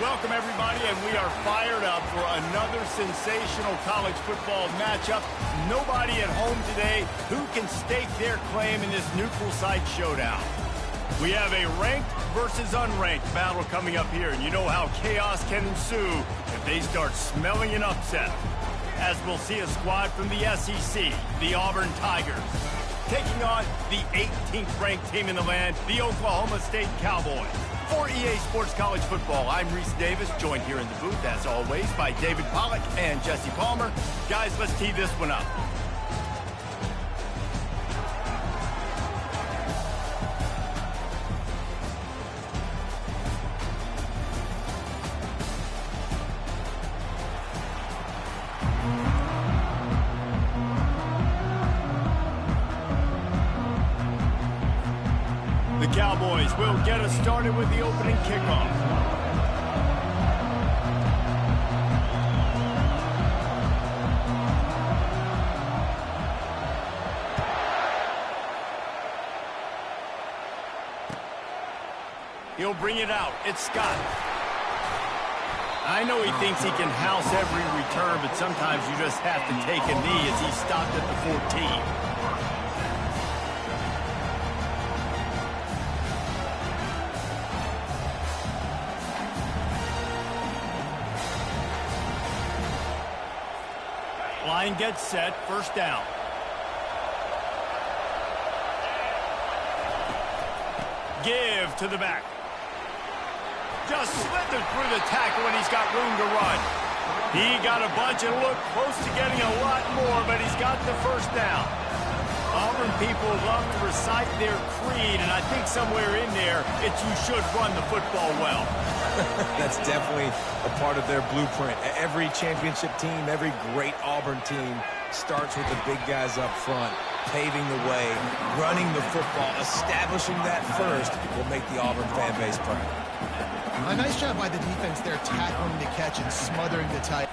Welcome, everybody, and we are fired up for another sensational college football matchup. Nobody at home today who can stake their claim in this neutral site showdown. We have a ranked versus unranked battle coming up here, and you know how chaos can ensue if they start smelling an upset. As we'll see a squad from the SEC, the Auburn Tigers, taking on the 18th ranked team in the land, the Oklahoma State Cowboys. For EA Sports College Football, I'm Reese Davis, joined here in the booth, as always, by David Pollack and Jesse Palmer. Guys, let's tee this one up. The Cowboys will get us started with the opening kickoff. He'll bring it out. It's Scott. I know he thinks he can house every return, but sometimes you just have to take a knee as he stopped at the 14. Line gets set, first down. Give to the back. Just slithered through the tackle and he's got room to run. He got a bunch and looked close to getting a lot more, but he's got the first down. Auburn people love to recite their creed, and I think somewhere in there, it's you should run the football well. That's definitely a part of their blueprint. Every championship team, every great Auburn team starts with the big guys up front, paving the way, running the football, establishing that first will make the Auburn fan base proud. A nice job by the defense there, tackling the catch and smothering the tight.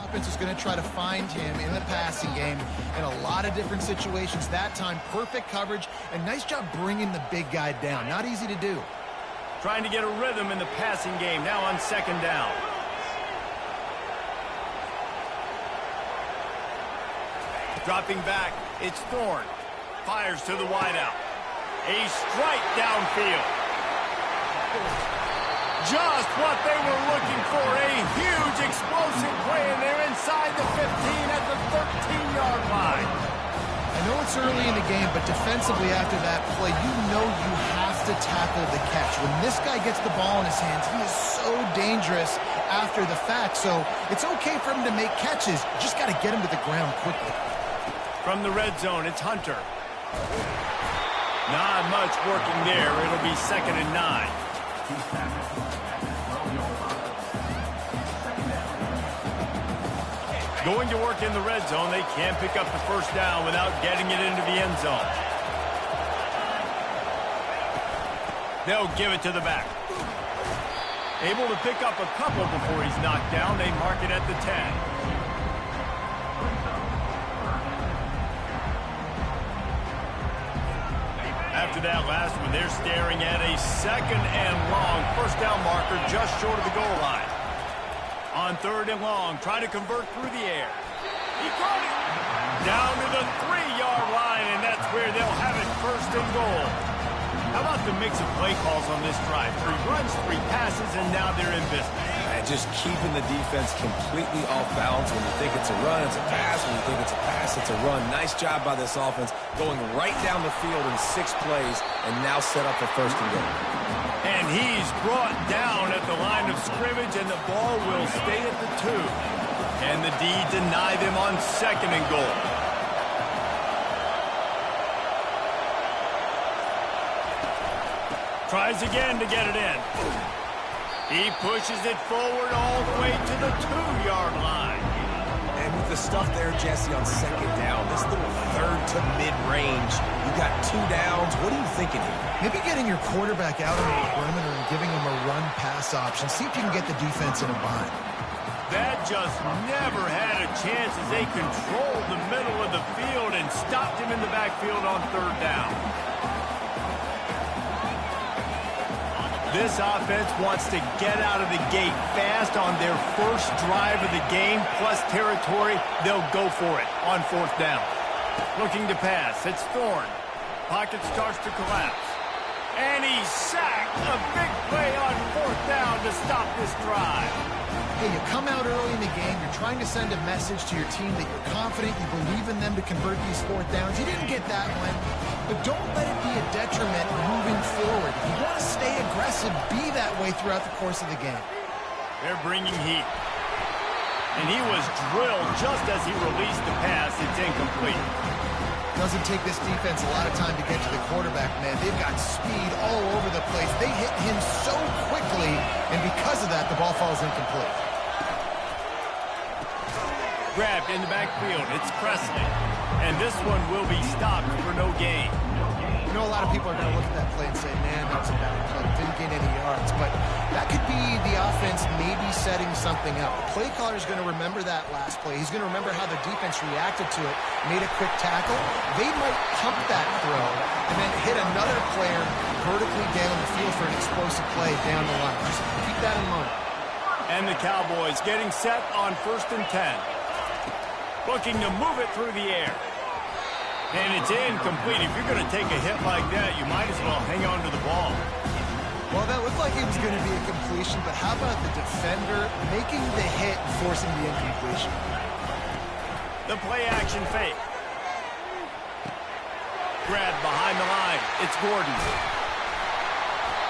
Offense is going to try to find him in the passing game in a lot of different situations. That time, perfect coverage, and nice job bringing the big guy down. Not easy to do. Trying to get a rhythm in the passing game, now on second down. Dropping back, it's Thorne. Fires to the wideout. A strike downfield. Just what they were looking for, a huge explosive play, and they're inside the 15 at the 13-yard line. I know it's early in the game, but defensively after that play, you know you have to tackle the catch. When this guy gets the ball in his hands, he is so dangerous after the fact, so it's okay for him to make catches. You just got to get him to the ground quickly. From the red zone, it's Hunter. Not much working there. It'll be 2nd and 9. Going to work in the red zone, they can't pick up the first down without getting it into the end zone. They'll give it to the back. Able to pick up a couple before he's knocked down. They mark it at the 10. After that last one, they're staring at a 2nd and long. First down marker just short of the goal line. On 3rd and long, try to convert through the air. He caught it! Down to the 3-yard line, and that's where they'll have it 1st and goal. How about the mix of play calls on this drive? 3 runs, 3 passes, and now they're in business. just keeping the defense completely off balance. When you think it's a run, it's a pass. When you think it's a pass, it's a run. Nice job by this offense going right down the field in 6 plays and now set up for first and goal. And he's brought down at the line of scrimmage, and the ball will stay at the 2. Can the D deny them on second and goal? Tries again to get it in. He pushes it forward all the way to the 2-yard line. And with the stuff there, Jesse, on second down, this little third to mid-range, you got 2 downs. What are you thinking here? Maybe getting your quarterback out on the perimeter and giving him a run-pass option. See if you can get the defense in a bind. That just never had a chance as they controlled the middle of the field and stopped him in the backfield on third down. This offense wants to get out of the gate fast on their first drive of the game, plus territory. They'll go for it on fourth down. Looking to pass. It's Thorne. Pocket starts to collapse. And he's sacked. A big play on fourth down to stop this drive. Hey, you come out early in the game, you're trying to send a message to your team that you're confident, you believe in them to convert these fourth downs. You didn't get that one, but don't let it be a detriment moving forward. If you want to stay aggressive, be that way throughout the course of the game. They're bringing heat. And he was drilled just as he released the pass. It's incomplete. Doesn't take this defense a lot of time to get to the quarterback, man. They've got speed all over the place. They hit him so quickly, and because of that, the ball falls incomplete. Grabbed in the backfield. It's Presley. And this one will be stopped for no gain. You know, a lot of people are going to look at that play and say, man, that was a bad play. Didn't gain any yards. But that could be the offense maybe setting something up. The play caller is going to remember that last play. He's going to remember how the defense reacted to it, made a quick tackle. They might pump that throw and then hit another player vertically down the field for an explosive play down the line. Just keep that in mind. And the Cowboys getting set on 1st and 10. Looking to move it through the air. And it's incomplete. If you're going to take a hit like that, you might as well hang on to the ball. Well, that looked like it was going to be a completion, but how about the defender making the hit and forcing the incompletion? The play action fake. Grab behind the line. It's Gordon.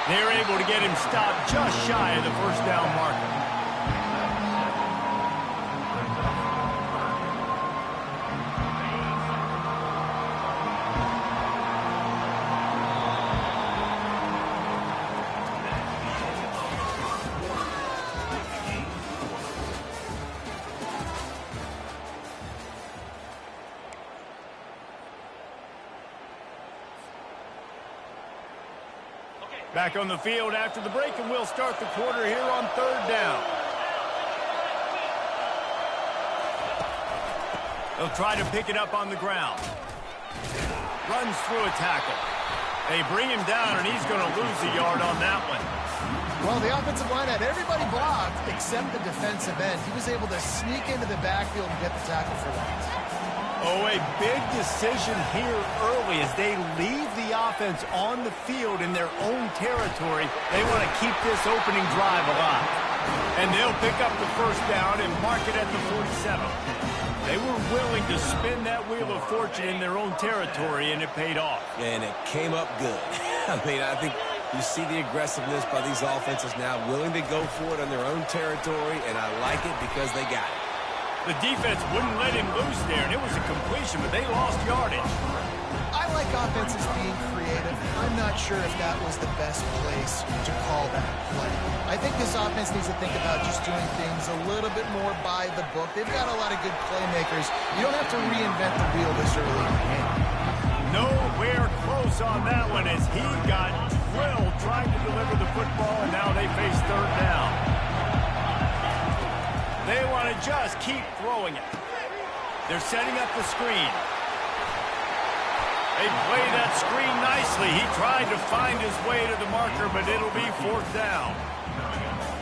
They're able to get him stopped just shy of the first down marker. Back on the field after the break, and we'll start the quarter here on third down. They'll try to pick it up on the ground. Runs through a tackle. They bring him down, and he's going to lose a yard on that one. Well, the offensive line had everybody blocked except the defensive end. He was able to sneak into the backfield and get the tackle for once. Oh, a big decision here early as they leave the offense on the field in their own territory. They want to keep this opening drive alive. And they'll pick up the first down and mark it at the 47. They were willing to spin that wheel of fortune in their own territory, and it paid off. And it came up good. I mean, I think you see the aggressiveness by these offenses now, willing to go for it on their own territory, and I like it because they got it. The defense wouldn't let him loose there, and it was a completion, but they lost yardage. I like offenses being creative. I'm not sure if that was the best place to call that play. I think this offense needs to think about just doing things a little bit more by the book. They've got a lot of good playmakers. You don't have to reinvent the wheel this early in the game. Nowhere close on that one as he got drilled trying to deliver the football, and now they face third down. They want to just keep throwing it. They're setting up the screen. They play that screen nicely. He tried to find his way to the marker, but it'll be fourth down.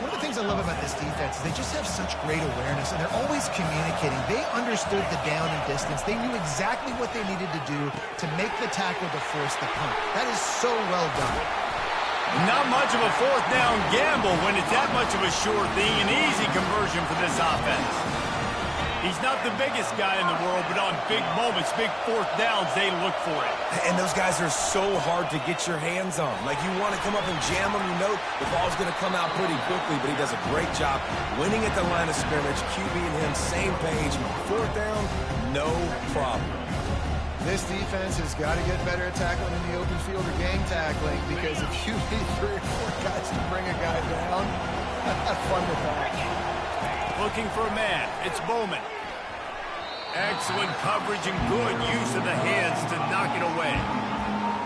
One of the things I love about this defense is they just have such great awareness, and they're always communicating. They understood the down and distance. They knew exactly what they needed to do to make the tackle to force the punt. That is so well done. Not much of a fourth down gamble when it's that much of a sure thing. An easy conversion for this offense. He's not the biggest guy in the world, but on big moments, big fourth downs, they look for it. And those guys are so hard to get your hands on. Like, you want to come up and jam them, you know the ball's going to come out pretty quickly, but he does a great job winning at the line of scrimmage. QB and him, same page. Fourth down, no problem. This defense has got to get better at tackling in the open field or gang tackling, because if you need 3 or 4 guys to bring a guy down, have fun with that. Looking for a man. It's Bowman. Excellent coverage and good use of the hands to knock it away.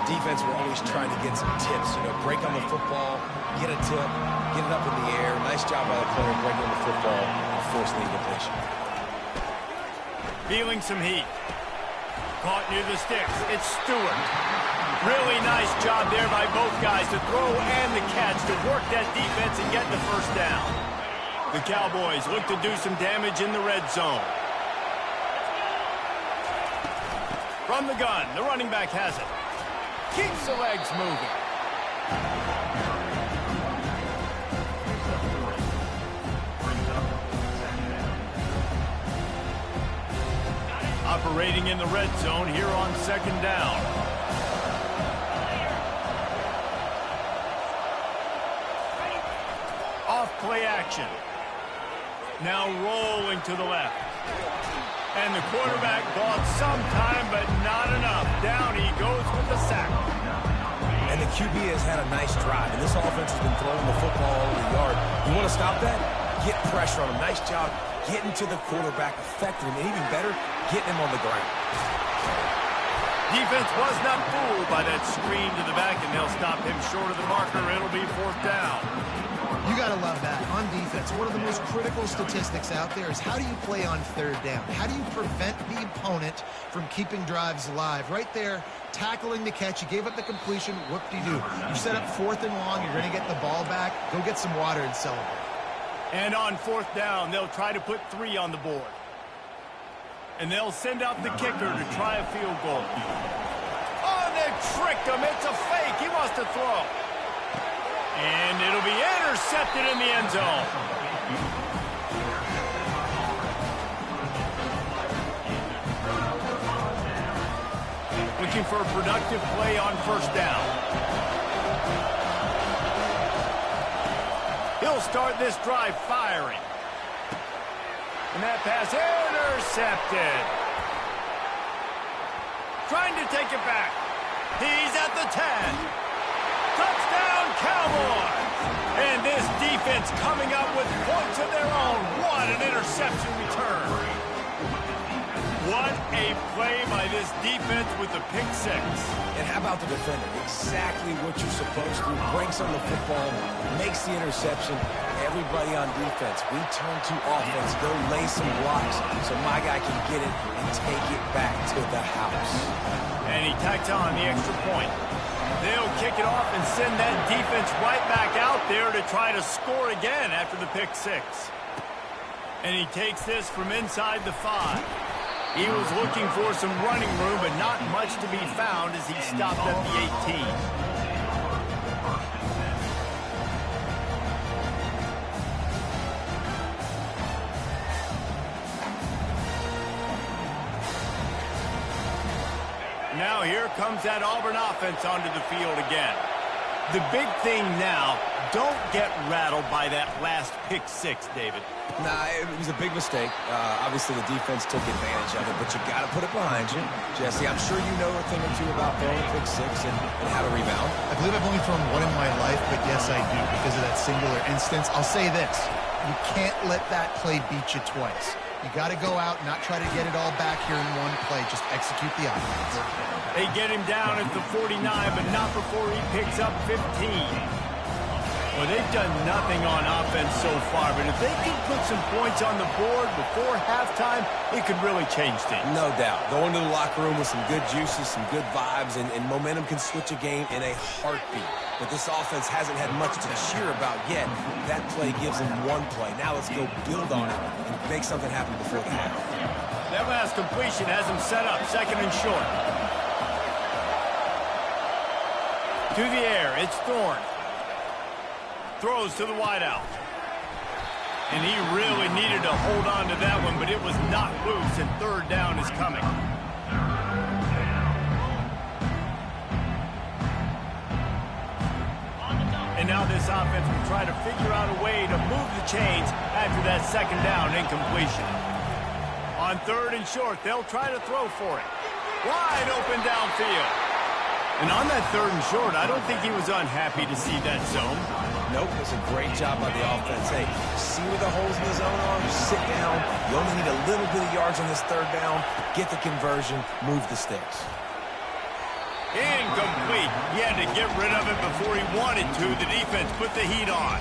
Defense, we're always trying to get some tips. You know, break on the football, get a tip, get it up in the air. Nice job by the player breaking on the football and forcing the incompletion. Feeling some heat. Caught near the sticks. It's Stewart. Really nice job there by both guys to throw and the catch to work that defense and get the first down. The Cowboys look to do some damage in the red zone. From the gun, the running back has it. Keeps the legs moving. Operating in the red zone here on second down. Off play action. Now rolling to the left. And the quarterback bought some time, but not enough. Down he goes with the sack. And the QB has had a nice drive, and this offense has been throwing the football all over the yard. You want to stop that? Get pressure on him. Nice job getting to the quarterback, affecting him, and even better, getting him on the ground. Defense was not fooled by that screen to the back, and they'll stop him short of the marker. It'll be fourth down. You got to love that. On defense, one of the most critical statistics out there is how do you play on third down? How do you prevent the opponent from keeping drives alive? Right there, tackling the catch. You gave up the completion. Whoop-de-doo. You set up fourth and long. You're going to get the ball back. Go get some water and celebrate. And on fourth down, they'll try to put 3 on the board. And they'll send out the kicker to try a field goal. Oh, they tricked him. It's a fake. He wants to throw. And it'll be intercepted in the end zone. Looking for a productive play on first down. He'll start this drive firing. And that pass intercepted. Trying to take it back. He's at the 10. Touchdown, Cowboys! And this defense coming up with points of their own. What an interception return. What a play by this defense with the pick 6. And how about the defender? Exactly what you're supposed to. Breaks on the football, makes the interception. Everybody on defense, we turn to offense. Go lay some blocks so my guy can get it and take it back to the house. And he tacks on the extra point. They'll kick it off and send that defense right back out there to try to score again after the pick 6. And he takes this from inside the 5. He was looking for some running room, but not much to be found as he stopped at the 18. Now here comes that Auburn offense onto the field again. The big thing now, don't get rattled by that last pick 6, David. Nah, it was a big mistake. Obviously, the defense took advantage of it, but you got to put it behind you. Jesse, I'm sure you know a thing or two about throwing a pick 6 and how to rebound. I believe I've only thrown one in my life, but yes, I do because of that singular instance. I'll say this. You can't let that play beat you twice. You got to go out and not try to get it all back here in one play. Just execute the offense. They get him down at the 49, but not before he picks up 15. Well, they've done nothing on offense so far, but if they can put some points on the board before halftime, it could really change things. No doubt. Going to the locker room with some good juices, some good vibes, and momentum can switch a game in a heartbeat. But this offense hasn't had much to cheer about yet. That play gives them one play. Now let's go build on it and make something happen before the half. That last completion has him set up, second and short. To the air, it's Thorne. Throws to the wideout. And he really needed to hold on to that one, but it was not loose, and third down is coming. And now this offense will try to figure out a way to move the chains after that second down incompletion. On third and short, they'll try to throw for it. Wide open downfield. And on that third and short, I don't think he was unhappy to see that zone. Nope, it's a great job by the offense. Hey, see where the holes in the zone are? Sit down. You only need a little bit of yards on this third down. Get the conversion. Move the sticks. Incomplete. He had to get rid of it before he wanted to. The defense put the heat on.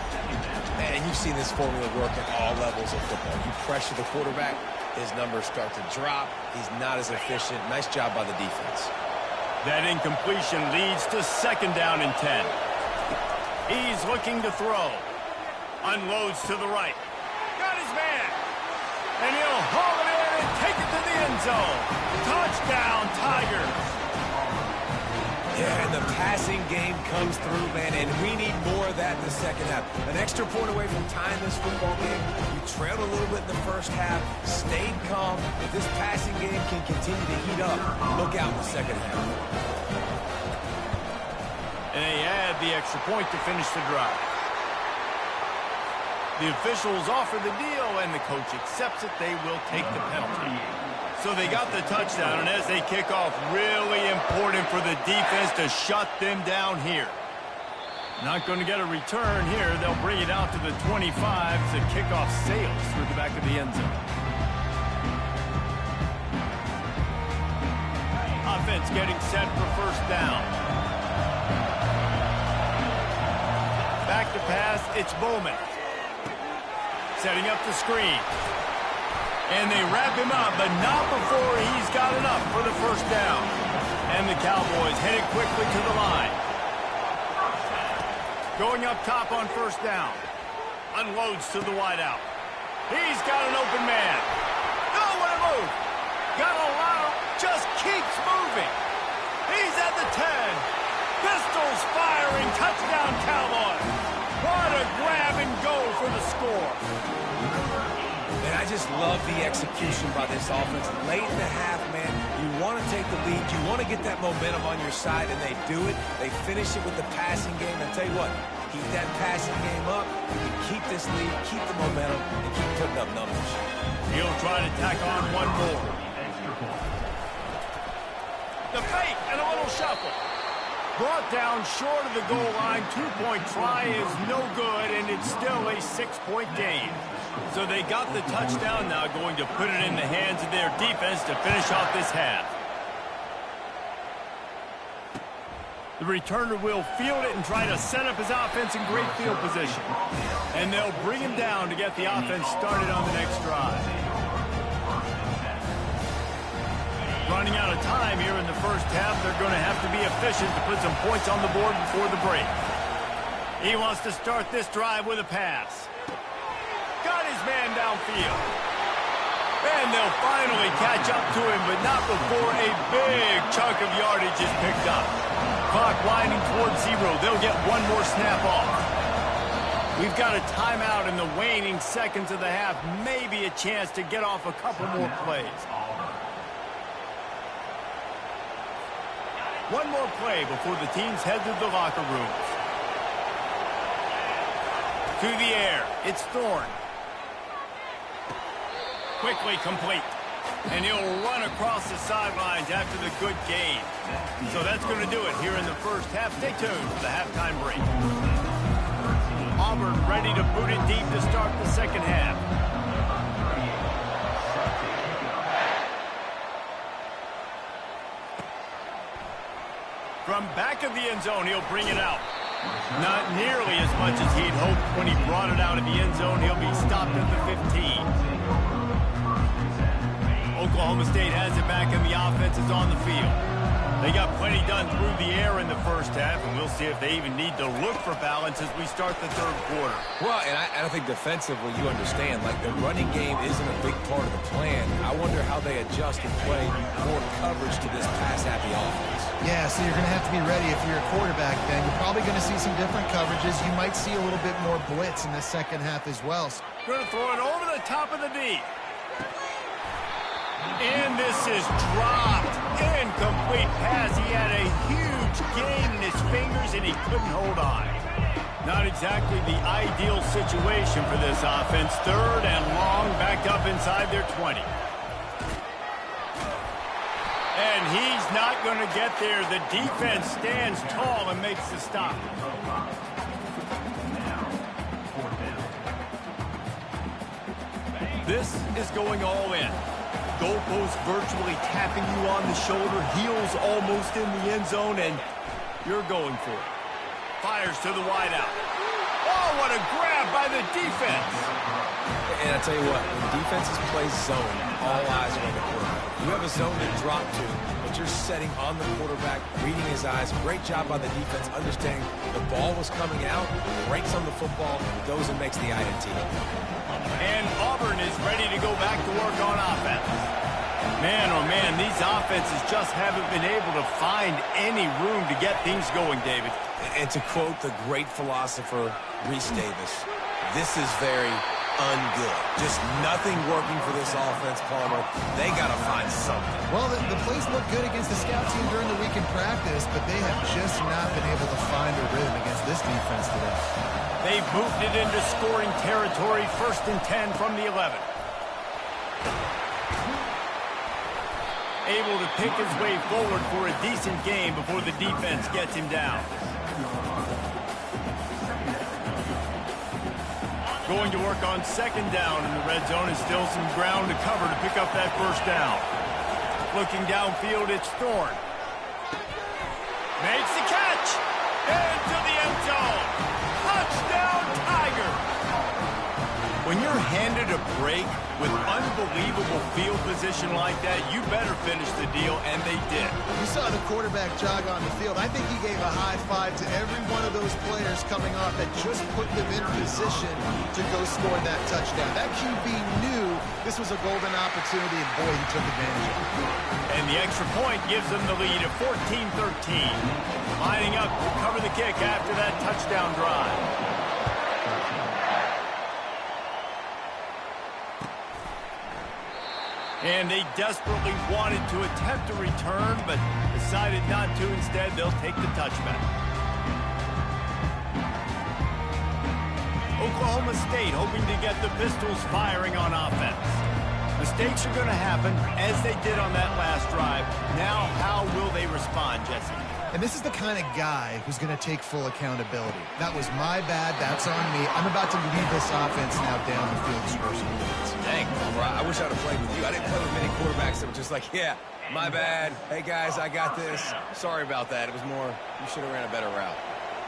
Man, you've seen this formula work at all levels of football. You pressure the quarterback, his numbers start to drop. He's not as efficient. Nice job by the defense. That incompletion leads to second down and 10. He's looking to throw. Unloads to the right. Got his man. And he'll haul it in and take it to the end zone. Touchdown, Tigers. Yeah, and the passing game comes through, man, and we need more of that in the second half. An extra point away from tying this football game. You trailed a little bit in the first half, stayed calm. If this passing game can continue to heat up, look out in the second half. And they add the extra point to finish the drive. The officials offer the deal, and the coach accepts it. They will take the penalty. So they got the touchdown, and as they kick off, really important for the defense to shut them down here. Not going to get a return here. They'll bring it out to the 25 as the kickoff sails through the back of the end zone. Offense getting set for first down. Back to pass, it's Bowman. Setting up the screen. And they wrap him up, but not before he's got enough for the first down. And the Cowboys headed quickly to the line. Going up top on first down. Unloads to the wideout. He's got an open man. Oh, what a move. Got a lot of, just keeps moving. He's at the 10. Pistols firing, touchdown Cowboys. What a grab and go for the score. And I just love the execution by this offense. Late in the half, man, you want to take the lead. You want to get that momentum on your side, and they do it. They finish it with the passing game. And tell you what, keep that passing game up. You can keep this lead, keep the momentum, and keep putting up numbers. He'll try to tack on one more. The fake and a little shuffle. Brought down short of the goal line. Two-point try is no good, and it's still a 6-point game. So they got the touchdown, now going to put it in the hands of their defense to finish off this half. The returner will field it and try to set up his offense in great field position. And they'll bring him down to get the offense started on the next drive. Running out of time here in the first half, they're going to have to be efficient to put some points on the board before the break. He wants to start this drive with a pass. Got his man downfield. And they'll finally catch up to him, but not before a big chunk of yardage is picked up. Clock winding towards 0. They'll get one more snap off. We've got a timeout in the waning seconds of the half. Maybe a chance to get off a couple more plays. One more play before the teams head to the locker rooms. To the air. It's Thorne. Quickly complete. And he'll run across the sidelines after the good gain. So that's going to do it here in the first half. Stay tuned for the halftime break. Auburn ready to boot it deep to start the second half. From back of the end zone, he'll bring it out. Not nearly as much as he'd hoped when he brought it out of the end zone. He'll be stopped at the 15. Oklahoma State has it back, and the offense is on the field. They got plenty done through the air in the first half, and we'll see if they even need to look for balance as we start the third quarter. Well, and I think defensively, you understand, like the running game isn't a big part of the plan. I wonder how they adjust and play more coverage to this pass-happy offense. Yeah, so you're going to have to be ready if you're a quarterback then. You're probably going to see some different coverages. You might see a little bit more blitz in the second half as well. Going to throw it over the top of the knee. And this is dropped. Incomplete pass. He had a huge gain in his fingers, and he couldn't hold on. Not exactly the ideal situation for this offense. Third and long, backed up inside their 20. And he's not going to get there. The defense stands tall and makes the stop. This is going all in. Goalpost virtually tapping you on the shoulder. Heels almost in the end zone, and you're going for it. Fires to the wideout. Oh, what a grab by the defense. And I tell you what, when defenses play zone, all eyes are on the quarterback. You have a zone to drop to, but you're setting on the quarterback, reading his eyes. Great job by the defense, understanding the ball was coming out, breaks on the football, goes and makes the INT. And Auburn is ready to go back to work on offense. Man, oh man, these offenses just haven't been able to find any room to get things going, David. And to quote the great philosopher, Reese Davis, this is very ungood. Just nothing working for this offense, Palmer. They got to find something. Well, the plays look good against the scout team during the week in practice, but they have just not been able to find a rhythm against this defense today. They've moved it into scoring territory, 1st and 10 from the 11. Able to pick his way forward for a decent game before the defense gets him down. Going to work on 2nd down in the red zone, and still some ground to cover to pick up that 1st down. Looking downfield, it's Thorne. Makes the catch! Into the end zone! Touchdown, Tigers! When you're handed a break with unbelievable field position like that, you better finish the deal, and they did. You saw the quarterback jog on the field. I think he gave a high five to every one of those players coming off that just put them in position to go score that touchdown. That QB knew this was a golden opportunity, and boy, he took advantage of it. And the extra point gives them the lead of 14-13. Lining up to cover the kick after that touchdown drive. And they desperately wanted to attempt a return, but decided not to. Instead, they'll take the touchback. Oklahoma State hoping to get the Pistols firing on offense. Mistakes are going to happen, as they did on that last drive. Now, how will they respond, Jesse? And this is the kind of guy who's going to take full accountability. That was my bad. That's on me. I'm about to lead this offense now down the field to score some points. Dang, I wish I'd have played with you. I didn't play with many quarterbacks that were just like, yeah, my bad. Hey, guys, I got this. Sorry about that. It was more, you should have ran a better route.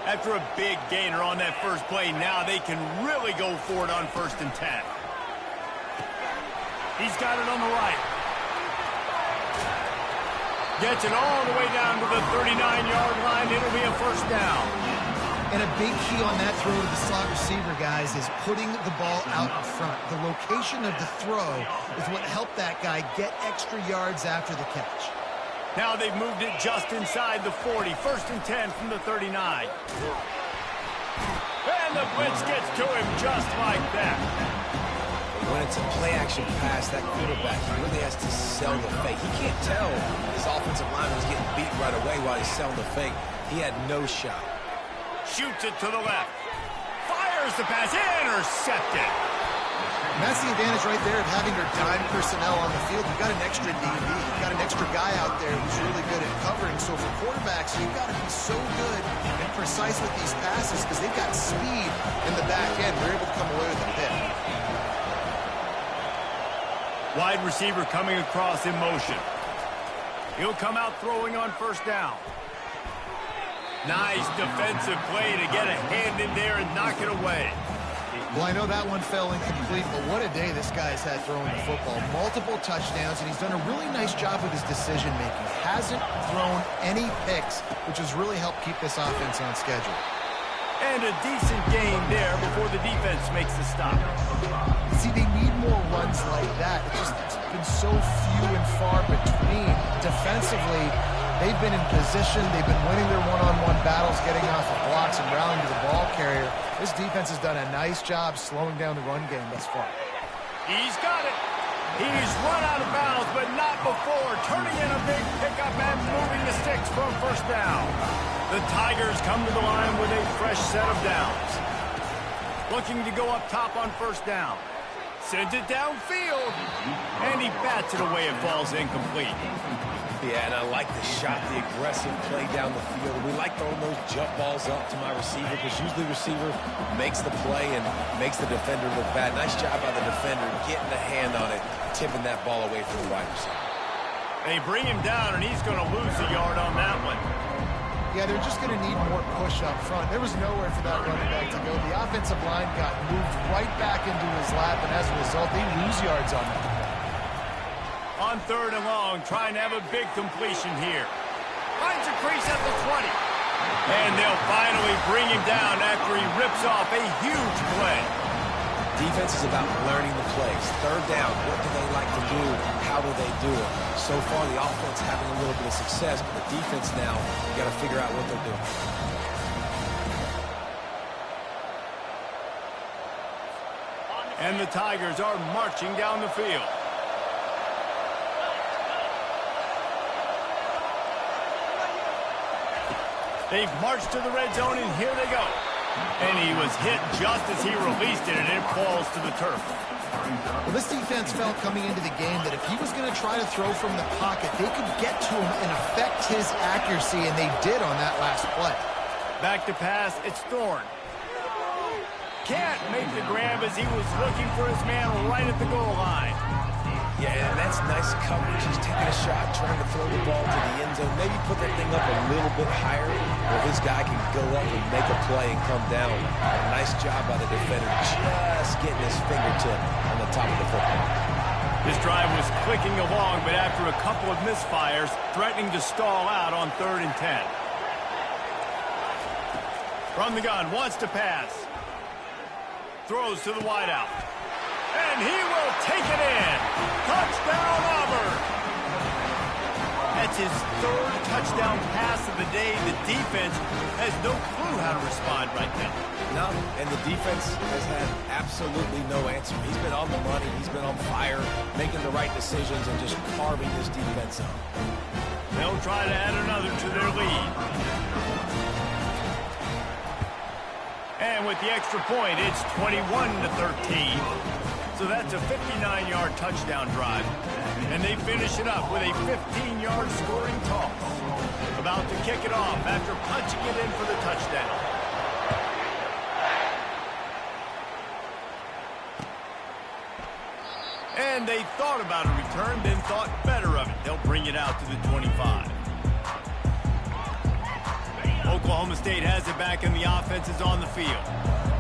After a big gainer on that first play, now they can really go for it on 1st and 10. He's got it on the right. Gets it all the way down to the 39-yard line. It'll be a 1st down. And a big key on that throw to the slot receiver, guys, is putting the ball out in front. The location of the throw is what helped that guy get extra yards after the catch. Now they've moved it just inside the 40. 1st and 10 from the 39. And the blitz gets to him just like that. When it's a play-action pass, that quarterback, he really has to sell the fake. He can't tell his offensive lineman was getting beat right away while he's selling the fake. He had no shot. Shoots it to the left. Fires the pass. Intercepted. And that's the advantage right there of having your dime personnel on the field. You've got an extra DB. You've got an extra guy out there who's really good at covering. So for quarterbacks, you've got to be so good and precise with these passes because they've got speed in the back end. They're able to come away with a pick. Wide receiver coming across in motion. He'll come out throwing on 1st down. Nice defensive play to get a hand in there and knock it away. Well, I know that one fell incomplete, but what a day this guy's had throwing the football. Multiple touchdowns, and he's done a really nice job with his decision-making. Hasn't thrown any picks, which has really helped keep this offense on schedule. And a decent game there before the defense makes the stop. See, they need more runs like that. It's been so few and far between. Defensively, They've been in position. They've been winning their one-on-one battles, getting off of blocks and rallying to the ball carrier. This defense has done a nice job slowing down the run game thus far. He's got it. He's run out of bounds, but not before turning in a big pickup and moving the sticks from first down. The Tigers come to the line with a fresh set of downs. Looking to go up top on first down. Sends it downfield, and he bats it away. It falls incomplete. Yeah, and I like the shot, the aggressive play down the field. We like throwing those jump balls up to my receiver because usually the receiver makes the play and makes the defender look bad. Nice job by the defender getting a hand on it, tipping that ball away from the wide receiver. They bring him down, and he's going to lose a yard on that one. Yeah, they're just going to need more push up front. There was nowhere for that running back to go. The offensive line got moved right back into his lap, and as a result, they lose yards on that. On third and long, trying to have a big completion here. Finds a crease at the 20. And they'll finally bring him down after he rips off a huge play. Defense is about learning the plays. Third down, what do they like to do? How do they do it? So far, the offense having a little bit of success, but the defense now, you got to figure out what they're doing. And the Tigers are marching down the field. They've marched to the red zone, and here they go. And he was hit just as he released it, and it falls to the turf. Well, this defense felt coming into the game that if he was going to try to throw from the pocket, they could get to him and affect his accuracy, and they did on that last play. Back to pass, it's Thorne. Can't make the grab as he was looking for his man right at the goal line. Yeah, and that's nice coverage. He's taking a shot, trying to throw the ball to the end zone. Maybe put that thing up a little bit higher where his guy can go up and make a play and come down. Nice job by the defender, just getting his fingertip on the top of the football. This drive was clicking along, but after a couple of misfires, threatening to stall out on 3rd and 10. From the gun, wants to pass. Throws to the wideout. And he will take it in. Touchdown, Auburn. That's his 3rd touchdown pass of the day. The defense has no clue how to respond right now. No, and the defense has had absolutely no answer. He's been on the money. He's been on fire, making the right decisions and just carving this defense up. They'll try to add another to their lead. And with the extra point, it's 21-13. So that's a 59-yard touchdown drive. And they finish it up with a 15-yard scoring toss. About to kick it off after punching it in for the touchdown. And they thought about a return, then thought better of it. They'll bring it out to the 25. Oklahoma State has it back, and the offense is on the field.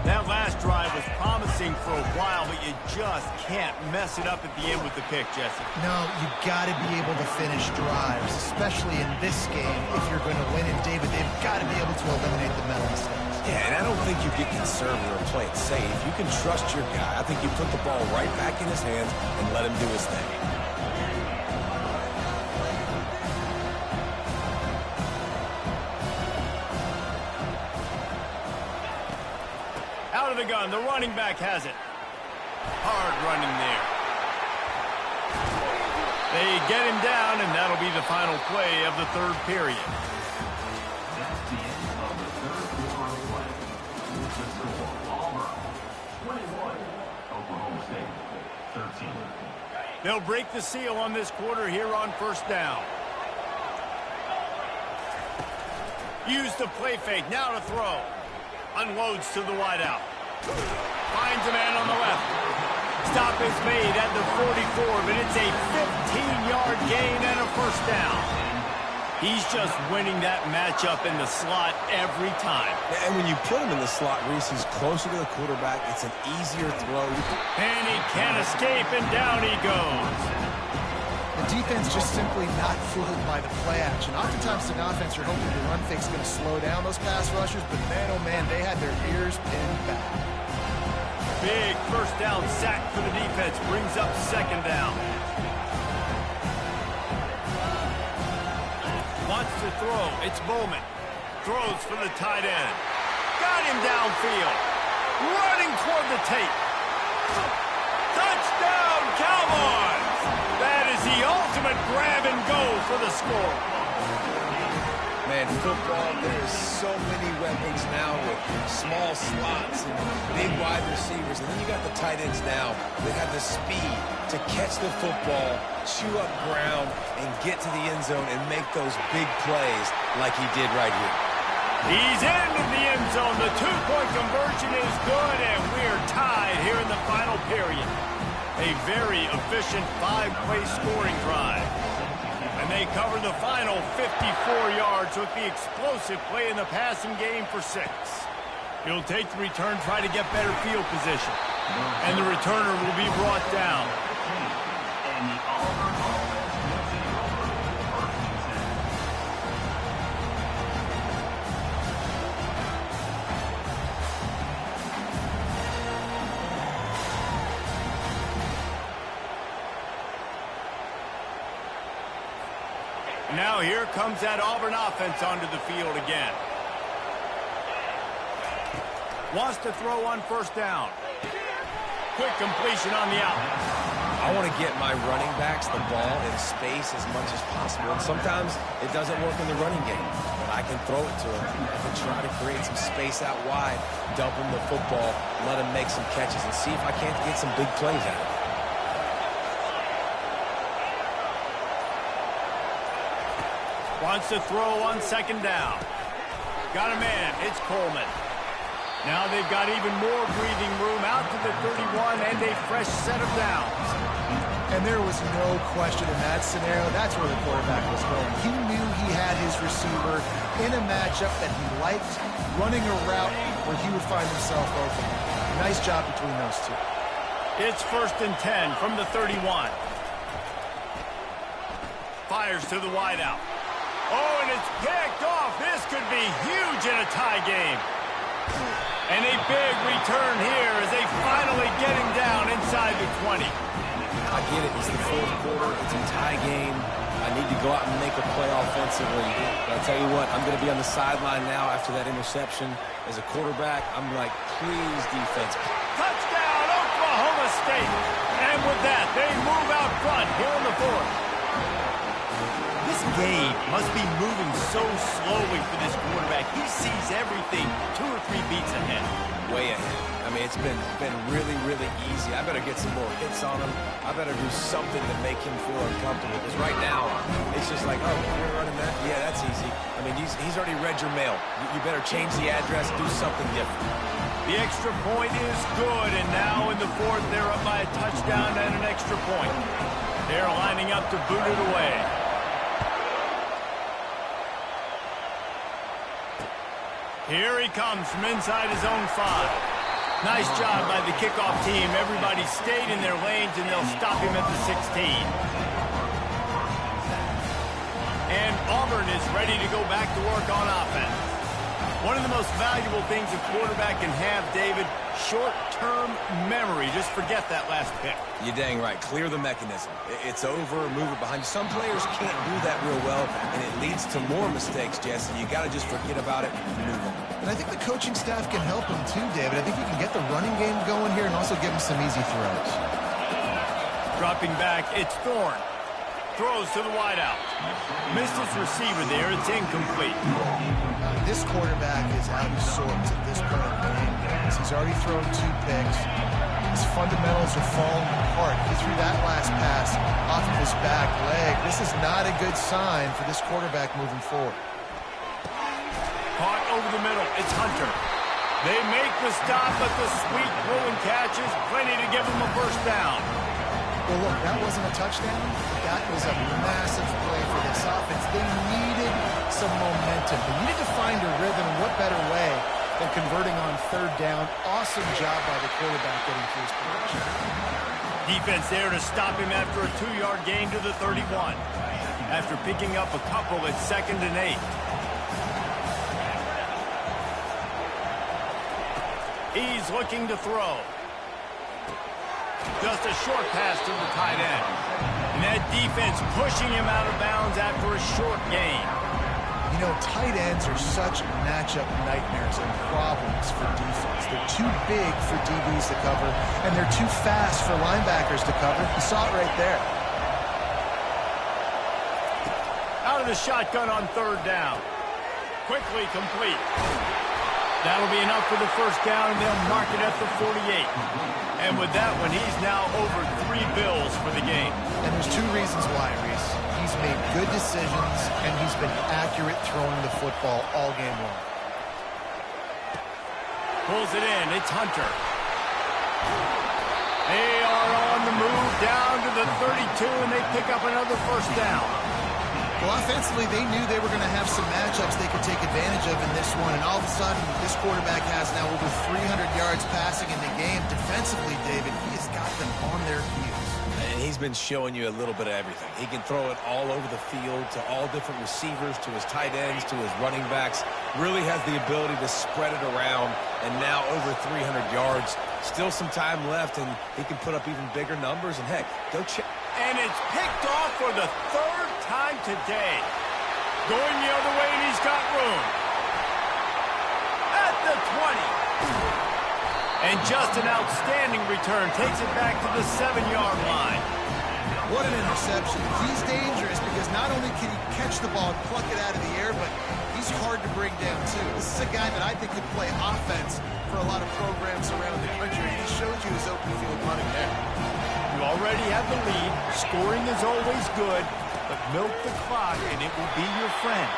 That last drive was promising for a while, but you just can't mess it up at the end with the pick, Jesse. No, you got to be able to finish drives, especially in this game if you're going to win. And, David, they've got to be able to eliminate the mental mistakes. Yeah, and I don't think you get conservative or play it safe. You can trust your guy. I think you put the ball right back in his hands and let him do his thing. Out of the gun, the running back has it. Hard running there. They get him down, and that'll be the final play of the 3rd period. That's the end of the 3rd quarter of play. With the score, Auburn 21, Oklahoma State 13. They'll break the seal on this quarter here on first down. Use the play fake, now to throw. Unloads to the wideout. Finds a man on the left. Stop is made at the 44, but it's a 15-yard gain and a first down. He's just winning that matchup in the slot every time. And when you put him in the slot, Reese, he's closer to the quarterback. It's an easier throw. And he can't escape, and down he goes. The defense just simply not fooled by the play action. Oftentimes, an offense, you're hoping the run fake's going to slow down those pass rushers, but man, oh man, they had their ears pinned back. Big first down sack for the defense, brings up 2nd down. Wants to throw. It's Bowman. Throws for the tight end. Got him downfield. Running toward the tape. Touchdown, Cowboys! That is the ultimate grab and go for the score. Man, football, there's so many weapons now with small slots and big wide receivers. And then you got the tight ends now that have the speed to catch the football, chew up ground, and get to the end zone and make those big plays like he did right here. He's into the end zone. The two-point conversion is good, and we're tied here in the final period. A very efficient five-play scoring drive. And they cover the final 54 yards with the explosive play in the passing game for 6. He'll take the return, try to get better field position. And the returner will be brought down. And the Auburn offense wins it over 1st and 10. Now here comes that Auburn offense onto the field again. Wants to throw on first down. Quick completion on the out. I want to get my running backs the ball in space as much as possible. And sometimes it doesn't work in the running game, but I can throw it to him. I can try to create some space out wide, dump him the football, let him make some catches, and see if I can't get some big plays out of it. Wants to throw on second down. Got a man. It's Coleman. Now they've got even more breathing room out to the 31 and a fresh set of downs. And there was no question in that scenario. That's where the quarterback was going. He knew he had his receiver in a matchup that he liked, running a route where he would find himself open. Nice job between those two. It's 1st and 10 from the 31. Fires to the wideout. Oh, and it's picked off. This could be huge in a tie game. And a big return here as they finally get him down inside the 20. I get it. It's the fourth quarter. It's a tie game. I need to go out and make a play offensively. But I'll tell you what, I'm going to be on the sideline now after that interception. As a quarterback, I'm like, please, defense. Touchdown, Oklahoma State. And with that, they move out front here in the 4th. This game must be moving so slowly for this quarterback. He sees everything 2 or 3 beats ahead. Way ahead. I mean, it's been really, really easy. I better get some more hits on him. I better do something to make him feel uncomfortable. Because right now, it's just like, oh, you're running that? Yeah, that's easy. I mean, he's already read your mail. You better change the address, do something different. The extra point is good, and now in the 4th, they're up by a touchdown and an extra point. They're lining up to boot it away. Here he comes from inside his own 5. Nice job by the kickoff team. Everybody stayed in their lanes, and they'll stop him at the 16. And Auburn is ready to go back to work on offense. One of the most valuable things a quarterback can have, David, short-term memory. Just forget that last pick. You're dang right. Clear the mechanism. It's over, move it behind you. Some players can't do that real well, and it leads to more mistakes, Jesse. You got to just forget about it and move on. And I think the coaching staff can help him too, David. I think you can get the running game going here and also give him some easy throws. Dropping back, it's Thorne. Throws to the wideout. Missed his receiver there. It's incomplete. This quarterback is out of sorts at this point in the game. He's already thrown 2 picks. His fundamentals are falling apart. He threw that last pass off of his back leg. This is not a good sign for this quarterback moving forward. Caught over the middle. It's Hunter. They make the stop, but the sweet throw and catch is plenty to give them a first down. Well, look, that wasn't a touchdown. That was a massive play for this offense. They needed some momentum. They needed to find a rhythm. What better way than converting on 3rd down? Awesome job by the quarterback getting to his position. Defense there to stop him after a 2-yard gain to the 31. After picking up a couple at 2nd and 8. He's looking to throw. Just a short pass to the tight end. And that defense pushing him out of bounds after a short gain. You know, tight ends are such matchup nightmares and problems for defense. They're too big for DBs to cover, and they're too fast for linebackers to cover. You saw it right there. Out of the shotgun on third down. Quickly complete. That'll be enough for the first down, and they'll mark it at the 48. And with that one, he's now over 3 bills for the game. And there's 2 reasons why, Reese. He's made good decisions, and he's been accurate throwing the football all game long. Pulls it in. It's Hunter. They are on the move down to the 32, and they pick up another first down. Well, offensively, they knew they were going to have some matchups they could take advantage of in this one, and all of a sudden, this quarterback has now over 300 yards passing in the game. Defensively, David, he has got them on their heels. And he's been showing you a little bit of everything. He can throw it all over the field to all different receivers, to his tight ends, to his running backs. Really has the ability to spread it around, and now over 300 yards. Still some time left, and he can put up even bigger numbers. And, heck, go check. And it's picked off for the 3rd time today. Going the other way, and he's got room. At the 20. And just an outstanding return. Takes it back to the 7-yard line. What an interception. He's dangerous because not only can he catch the ball and pluck it out of the air, but he's hard to bring down, too. This is a guy that I think could play offense for a lot of programs around the country, and he showed you his open field running there. You already have the lead. Scoring is always good, but milk the clock, and it will be your friend.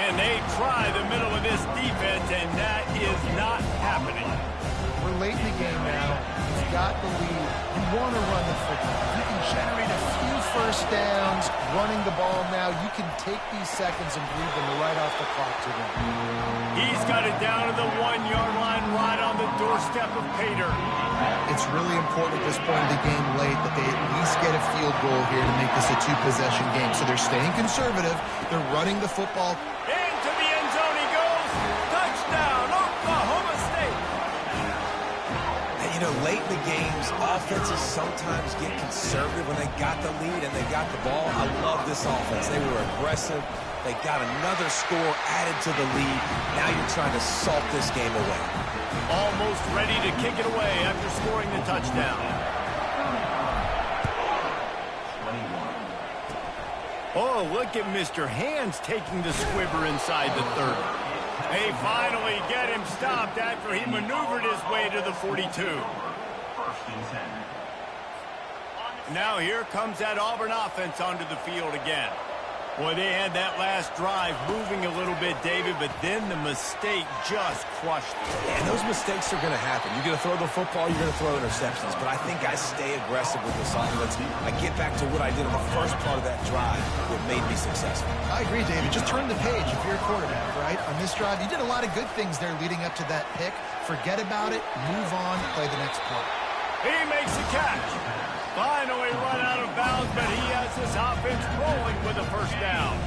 And they try the middle of this defense, and that is not happening. We're late in the game now. You've got the lead. You want to run the football. You can generate a few first downs running the ball now. You can take these seconds and bleed them right off the clock to win. He's got it down to the 1-yard line right on the doorstep of Pater. It's really important at this point of the game late that they at least get a field goal here to make this a 2-possession game. So they're staying conservative. They're running the football. Into the end zone he goes. Touchdown, Oklahoma State. You know, late in the games, offenses sometimes get conservative when they got the lead and they got the ball. I love this offense. They were aggressive. They got another score added to the lead. Now you're trying to salt this game away. Almost ready to kick it away after scoring the touchdown. 21. Oh, look at Mr. Hands taking the squibber inside the 30. They finally get him stopped after he maneuvered his way to the 42. First and 10. Now here comes that Auburn offense onto the field again. Boy, they had that last drive moving a little bit, David, but then the mistake just crushed them. And those mistakes are going to happen. You're going to throw the football, you're going to throw interceptions. But I think I stay aggressive with this offense. I get back to what I did in the first part of that drive that made me successful. I agree, David. Just turn the page if you're a quarterback, right? On this drive, you did a lot of good things there leading up to that pick. Forget about it, move on, play the next play. He makes the catch. Finally run out of bounds, but he has this offense rolling with a first down.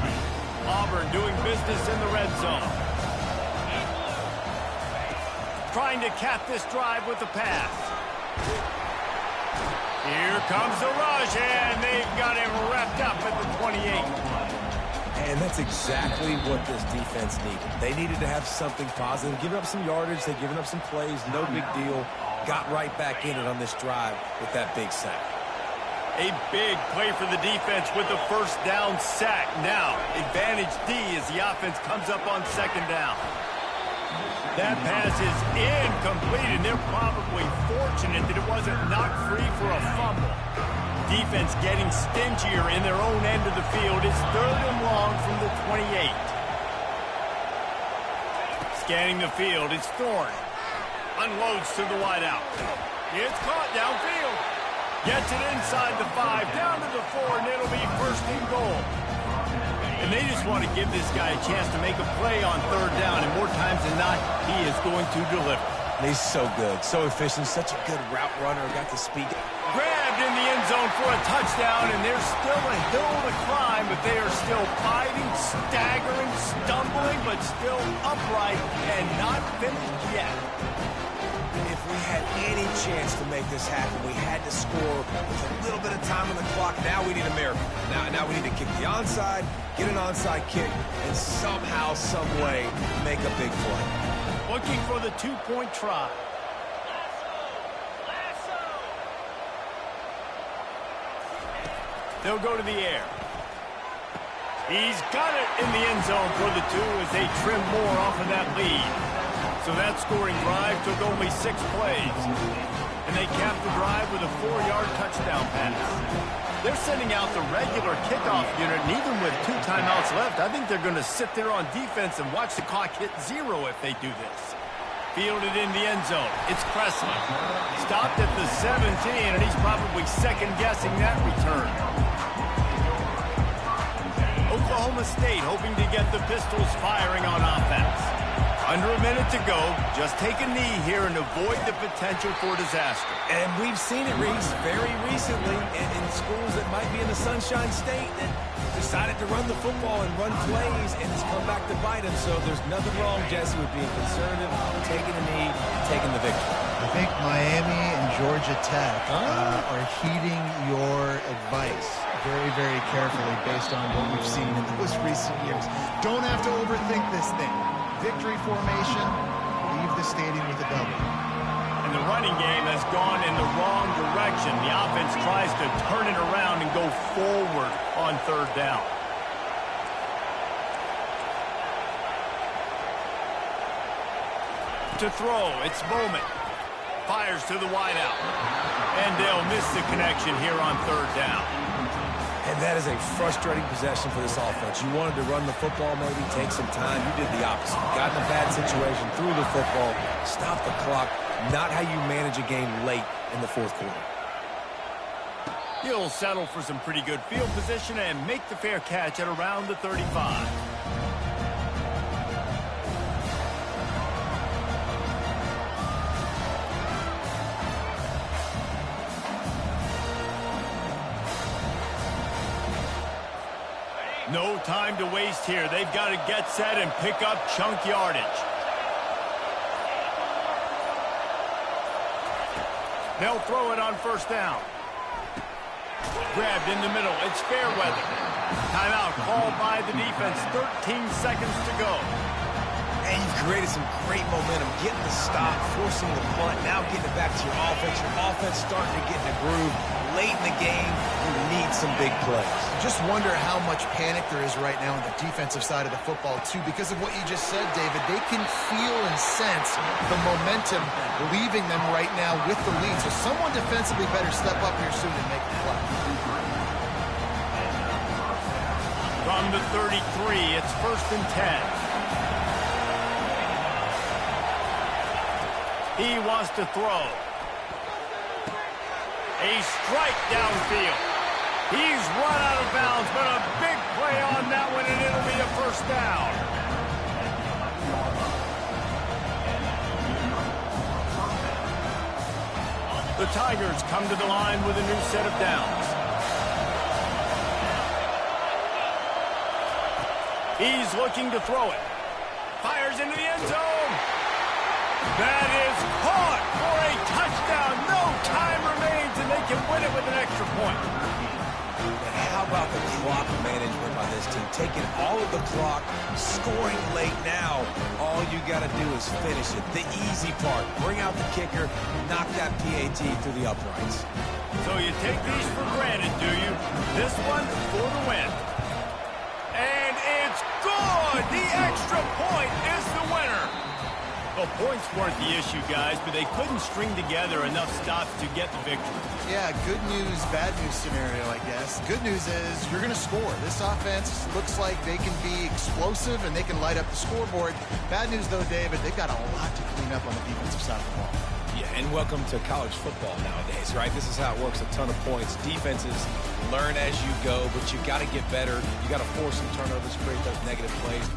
Auburn doing business in the red zone. Trying to cap this drive with the pass. Here comes the rush, and they've got him wrapped up at the 28. And that's exactly what this defense needed. They needed to have something positive. Giving up some yardage, they've given up some plays, no big deal. Got right back in it on this drive with that big sack. A big play for the defense with the first down sack. Now, advantage D as the offense comes up on second down. That pass is incomplete, and they're probably fortunate that it wasn't knocked free for a fumble. Defense getting stingier in their own end of the field. It's 3rd and long from the 28. Scanning the field, it's Thorne. Unloads to the wideout. It's caught downfield. Gets it inside the 5, down to the 4, and it'll be 1st and goal. And they just want to give this guy a chance to make a play on 3rd down, and more times than not, he is going to deliver. And he's so good, so efficient, such a good route runner. Got to speak. Grabbed in the end zone for a touchdown, and there's still a hill to climb, but they are still fighting, staggering, stumbling, but still upright and not finished yet. If we had any chance to make this happen, we had to score with a little bit of time on the clock. Now we need a miracle. Now we need to kick the onside, get an onside kick, and somehow, some way, make a big play. Looking for the two-point try. They'll go to the air. He's got it in the end zone for the two as they trim more off of that lead. So that scoring drive took only 6 plays. And they capped the drive with a 4-yard touchdown pass. They're sending out the regular kickoff unit, and even with 2 timeouts left, I think they're going to sit there on defense and watch the clock hit 0 if they do this. Fielded in the end zone. It's Presley. Stopped at the 17, and he's probably second-guessing that return. Oklahoma State hoping to get the Pistols firing on offense. Under a minute to go. Just take a knee here and avoid the potential for disaster. And we've seen it, Reese, very recently in schools that might be in the Sunshine State that decided to run the football and run plays, and it's come back to bite them. So there's nothing wrong, Jesse, with being conservative, taking a knee, taking the victory. I think Miami and Georgia Tech are heeding your advice very, very carefully based on what we've seen in those recent years. Don't have to overthink this thing. Victory formation, leave the stadium with a W. And the running game has gone in the wrong direction. The offense tries to turn it around and go forward on 3rd down. To throw, it's Bowman. Fires to the wideout. And they'll miss the connection here on 3rd down. And that is a frustrating possession for this offense. You wanted to run the football, maybe take some time. You did the opposite. Got in a bad situation, threw the football, stopped the clock. Not how you manage a game late in the 4th quarter. He'll settle for some pretty good field position and make the fair catch at around the 35. No time to waste here. They've got to get set and pick up chunk yardage. They'll throw it on 1st down. Grabbed in the middle. It's Fairweather. Timeout called by the defense. 13 seconds to go. And you've created some great momentum. Getting the stop, forcing the punt, now getting it back to your offense. Your offense starting to get in a groove. Late in the game, you need some big plays. Just wonder how much panic there is right now on the defensive side of the football, too, because of what you just said, David. They can feel and sense the momentum leaving them right now with the lead. So someone defensively better step up here soon and make the play. From the 33, it's 1st and 10. He wants to throw. A strike downfield. He's run out of bounds, but a big play on that one, and it'll be a 1st down. The Tigers come to the line with a new set of downs. He's looking to throw it. Fires into the end zone. That is caught for a touchdown. No time remains, and they can win it with an extra point. But how about the clock management by this team? Taking all of the clock, scoring late now. All you got to do is finish it. The easy part. Bring out the kicker, knock that PAT through the uprights. So you take these for granted, do you? This one for the win. And it's good! The extra point is the winner. Well, points weren't the issue, guys, but they couldn't string together enough stops to get the victory. Yeah, good news, bad news scenario, I guess. Good news is you're going to score. This offense looks like they can be explosive and they can light up the scoreboard. Bad news, though, David, they've got a lot to clean up on the defensive side of the ball. Yeah, and welcome to college football nowadays, right? This is how it works, a ton of points. Defenses learn as you go, but you got to get better. You got to force some turnovers, create those negative plays.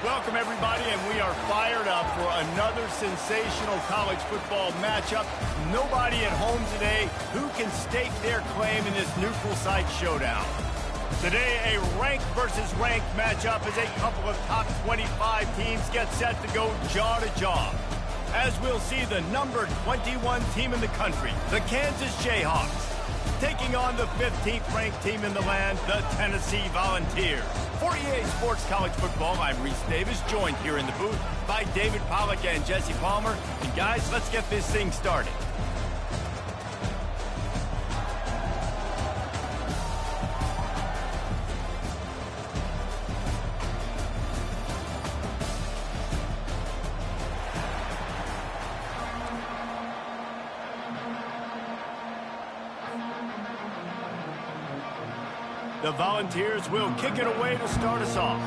Welcome, everybody, and we are fired up for another sensational college football matchup. Nobody at home today who can stake their claim in this neutral site showdown. Today, a ranked versus ranked matchup as a couple of top 25 teams get set to go jaw to jaw. As we'll see the number 21 team in the country, the Kansas Jayhawks, taking on the 15th ranked team in the land, the Tennessee Volunteers. For EA Sports College Football, I'm Reese Davis, joined here in the booth by David Pollack and Jesse Palmer. And guys, let's get this thing started. The Volunteers will kick it away to start us off.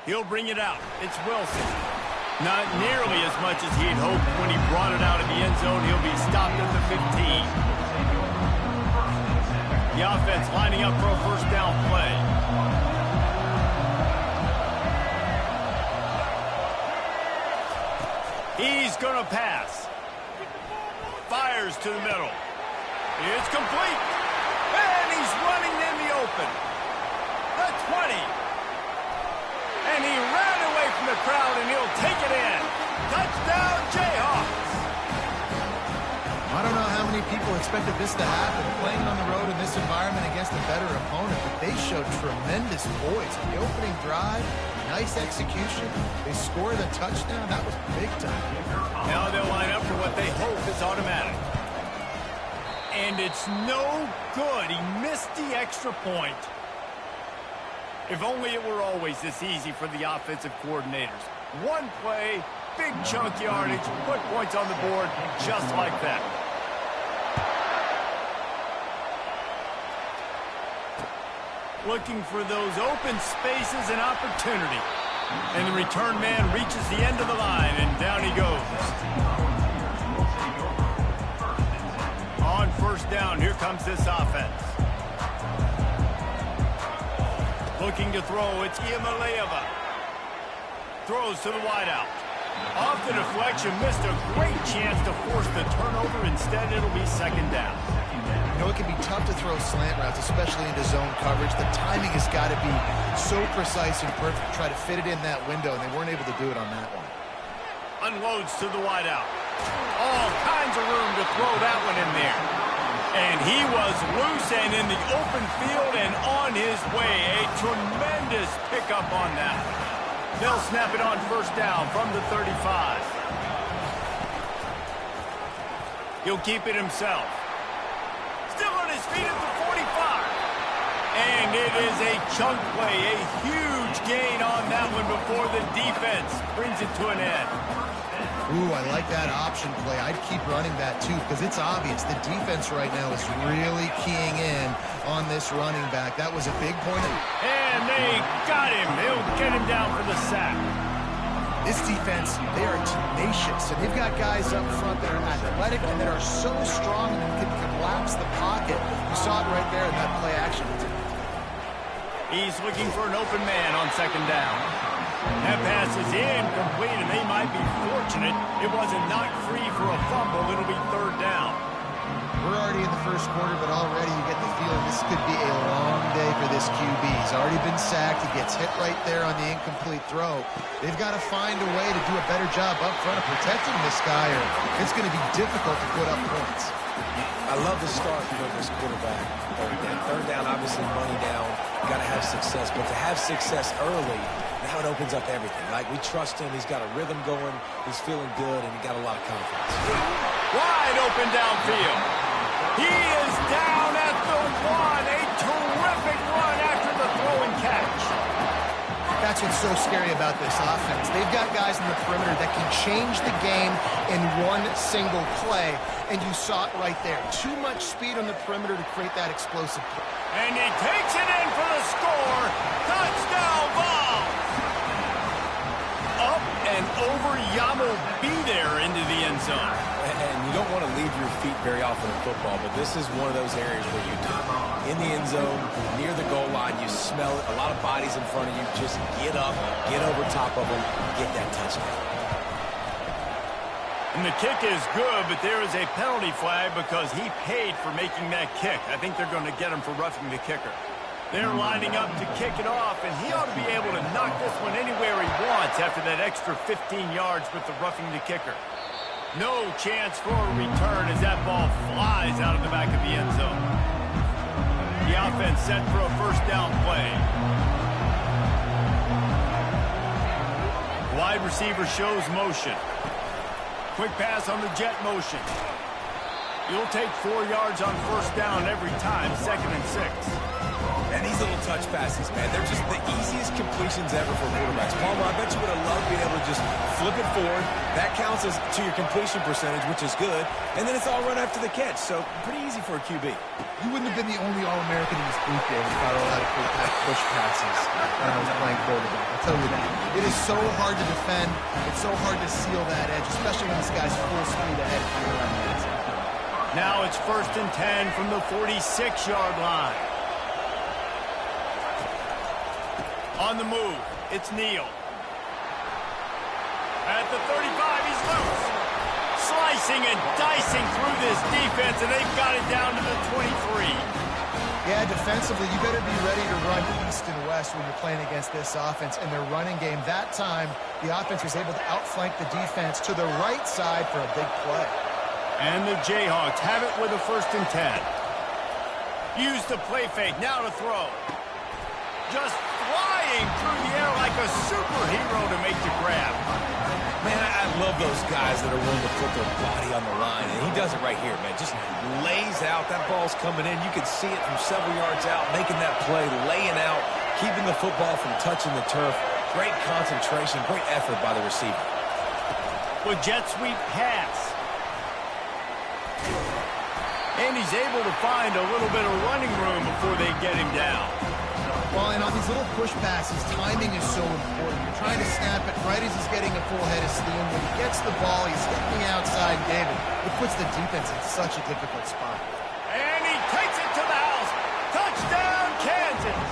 He'll bring it out. It's Wilson. Not nearly as much as he'd hoped when he brought it out of the end zone. He'll be stopped at the 15. The offense lining up for a first down play. He's going to pass. Fires to the middle. It's complete. And he's running in the open. The 20. And he ran away from the crowd, and he'll take it in. Touchdown, Jayhawks. I don't know how many people expected this to happen, playing on the road in this environment against a better opponent, but they showed tremendous poise. The opening drive, nice execution. They scored a touchdown. That was big time. Now they'll line up for what they hope is automatic. And it's no good. He missed the extra point. If only it were always this easy for the offensive coordinators. One play, big chunk yardage, put points on the board just like that. Looking for those open spaces and opportunity. And the return man reaches the end of the line, and down he goes. On first down, here comes this offense. Looking to throw, it's Iamaleava. Throws to the wideout. Off the deflection, missed a great chance to force the turnover. Instead, it'll be second down. You know, it can be tough to throw slant routes, especially into zone coverage. The timing has got to be so precise and perfect to try to fit it in that window, and they weren't able to do it on that one. Unloads to the wideout. All kinds of room to throw that one in there. And he was loose and in the open field and on his way. A tremendous pickup on that. They'll snap it on first down from the 35. He'll keep it himself. Still on his feet at the 45. And it is a chunk play, a huge gain on that one before the defense brings it to an end. Ooh, I like that option play. I'd keep running that, too, because it's obvious the defense right now is really keying in on this running back. That was a big point. And they got him. They'll get him down for the sack. This defense, they are tenacious, and they've got guys up front that are athletic and that are so strong and can collapse the pocket. You saw it right there in that play action. He's looking for an open man on second down. That pass is incomplete, and they might be fortunate it wasn't knocked free for a fumble. It'll be third down. We're already in the first quarter, but already you get the feeling this could be a long day for this QB. He's already been sacked. He gets hit right there on the incomplete throw. They've got to find a way to do a better job up front of protecting this guy, or it's going to be difficult to put up points. I love the start for this quarterback. Third down, obviously money down. Got to have success, but to have success early, now it opens up everything. Like, we trust him. He's got a rhythm going. He's feeling good, and he got a lot of confidence. Wide open downfield. He is down at the one. A terrific run after the throw and catch. That's what's so scary about this offense. They've got guys in the perimeter that can change the game in one single play, and you saw it right there. Too much speed on the perimeter to create that explosive play. And he takes it in for the score. Touchdown ball. Up and over Yamo be there into the end zone. And you don't want to leave your feet very often in football, but this is one of those areas where you do. In the end zone, near the goal line, you smell it. A lot of bodies in front of you. Just get up, get over top of them, get that touchdown. And the kick is good, but there is a penalty flag because he paid for making that kick. I think they're going to get him for roughing the kicker. They're lining up to kick it off, and he ought to be able to knock this one anywhere he wants after that extra 15 yards with the roughing the kicker. No chance for a return as that ball flies out of the back of the end zone. The offense set for a first down play. Wide receiver shows motion. Quick pass on the jet motion. You'll take 4 yards on first down every time, 2nd and 6. And these little touch passes, man, they're just the easiest completions ever for quarterbacks. Palmer, I bet you would have loved being able to just flip it forward. That counts as to your completion percentage, which is good. And then it's all run after the catch, so pretty easy for a QB. You wouldn't have been the only All-American in this group game if I allowed to push passes when I was playing quarterback. I'll tell you that. It is so hard to defend. It's so hard to seal that edge, especially when this guy's full speed ahead. Now it's 1st and 10 from the 46-yard line. On the move, it's Neal. At the 35, he's loose. Slicing and dicing through this defense, and they've got it down to the 23. Yeah, defensively, you better be ready to run east and west when you're playing against this offense and their running game. That time, the offense was able to outflank the defense to the right side for a big play. And the Jayhawks have it with a 1st and 10. Use the play fake, now to throw. Just flying through the air like a superhero to make the grab. Man, I love those guys that are willing to put their body on the line, and he does it right here, man. Just lays out. That ball's coming in. You can see it from several yards out, making that play, laying out, keeping the football from touching the turf. Great concentration, great effort by the receiver. With jet sweep pass. And he's able to find a little bit of running room before they get him down. Well, and on these little push passes, timing is so important. You're trying to snap it right as he's getting a full head of steam. When he gets the ball, he's hitting the outside, David. It puts the defense in such a difficult spot. And he takes it to the house. Touchdown, Kansas!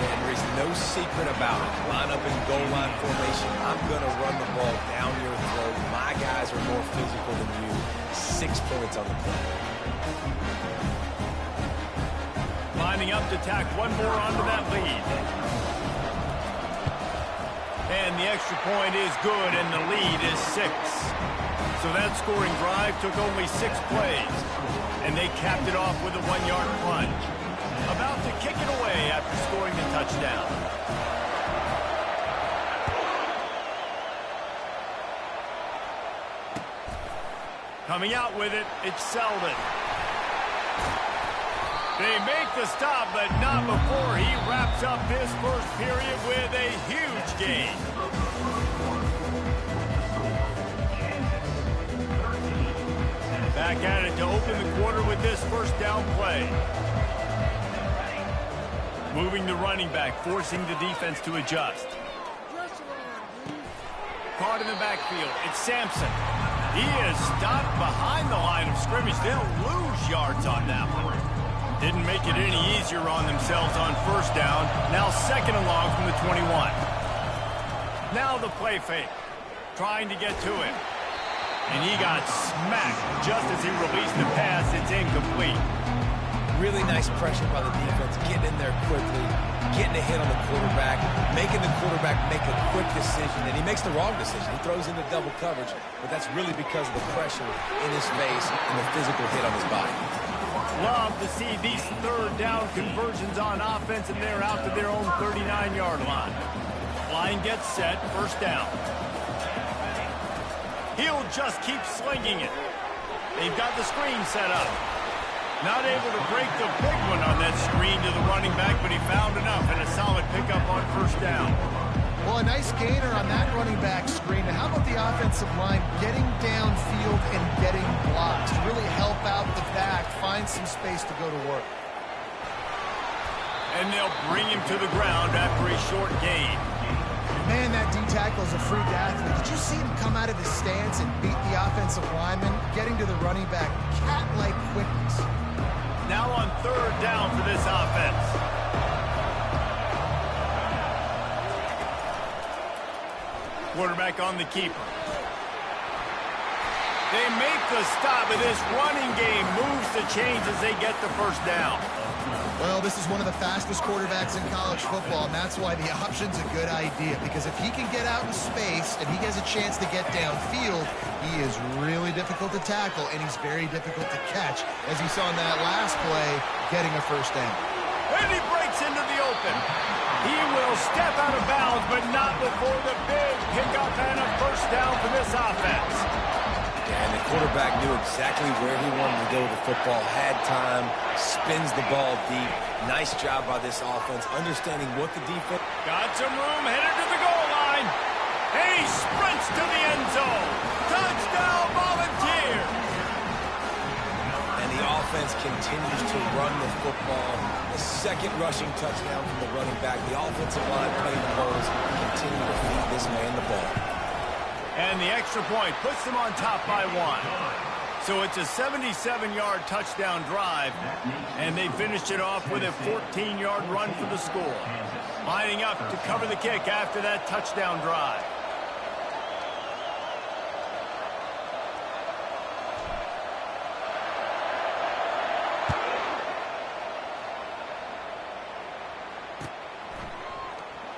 And there is no secret about it. Line up in goal line formation. I'm going to run the ball down your throat. My guys are more physical than you. 6 points on the play. Lining up to tack one more onto that lead. And the extra point is good, and the lead is 6. So that scoring drive took only 6 plays. And they capped it off with a 1-yard plunge. About to kick it away after scoring the touchdown. Coming out with it, it's Selden. They make the stop, but not before he wraps up this first period with a huge gain. Back at it to open the quarter with this first down play. Moving the running back, forcing the defense to adjust. Caught in the backfield, it's Sampson. He is stopped behind the line of scrimmage. They'll lose yards on that one. Didn't make it any easier on themselves on first down. Now 2nd and long from the 21. Now the play fake. Trying to get to him. And he got smacked just as he released the pass. It's incomplete. Really nice pressure by the defense, getting in there quickly, getting a hit on the quarterback, making the quarterback make a quick decision, and he makes the wrong decision. He throws into double coverage, but that's really because of the pressure in his face and the physical hit on his body. Love to see these 3rd down conversions on offense, and they're out to their own 39-yard line. Line gets set, 1st down. He'll just keep slinging it. They've got the screen set up. Not able to break the big one on that screen to the running back, but he found enough and a solid pickup on first down. Well, a nice gainer on that running back screen. Now, how about the offensive line getting downfield and getting blocks to really help out the back, find some space to go to work? And they'll bring him to the ground after a short gain. Man, that D-tackle is a freak athlete. Did you see him come out of his stance and beat the offensive lineman, getting to the running back, cat-like quickness? Now on third down for this offense. Quarterback on the keeper. They make the stop, and this running game moves the chains as they get the first down. Well, this is one of the fastest quarterbacks in college football, and that's why the option's a good idea, because if he can get out in space and he has a chance to get downfield, he is really difficult to tackle, and he's very difficult to catch, as you saw in that last play, getting a first down. And he breaks into the open. He will step out of bounds, but not before the big pickup and a first down for this offense. And the quarterback knew exactly where he wanted to go with the football, had time, spins the ball deep. Nice job by this offense, understanding what the defense... Got some room, headed to the goal line. And he sprints to the end zone. Touchdown, Volunteers! And the offense continues to run the football. The second rushing touchdown from the running back. The offensive line playing the holes, continue to feed this man the ball. And the extra point puts them on top by 1. So it's a 77-yard touchdown drive, and they finished it off with a 14-yard run for the score. Lining up to cover the kick after that touchdown drive.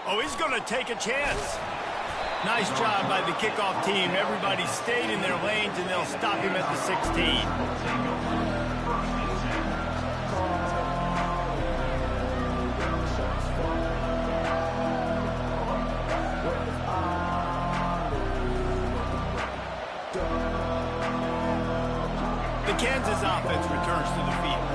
Oh, he's going to take a chance. Nice job by the kickoff team. Everybody stayed in their lanes, and they'll stop him at the 16. The Kansas offense returns to the field.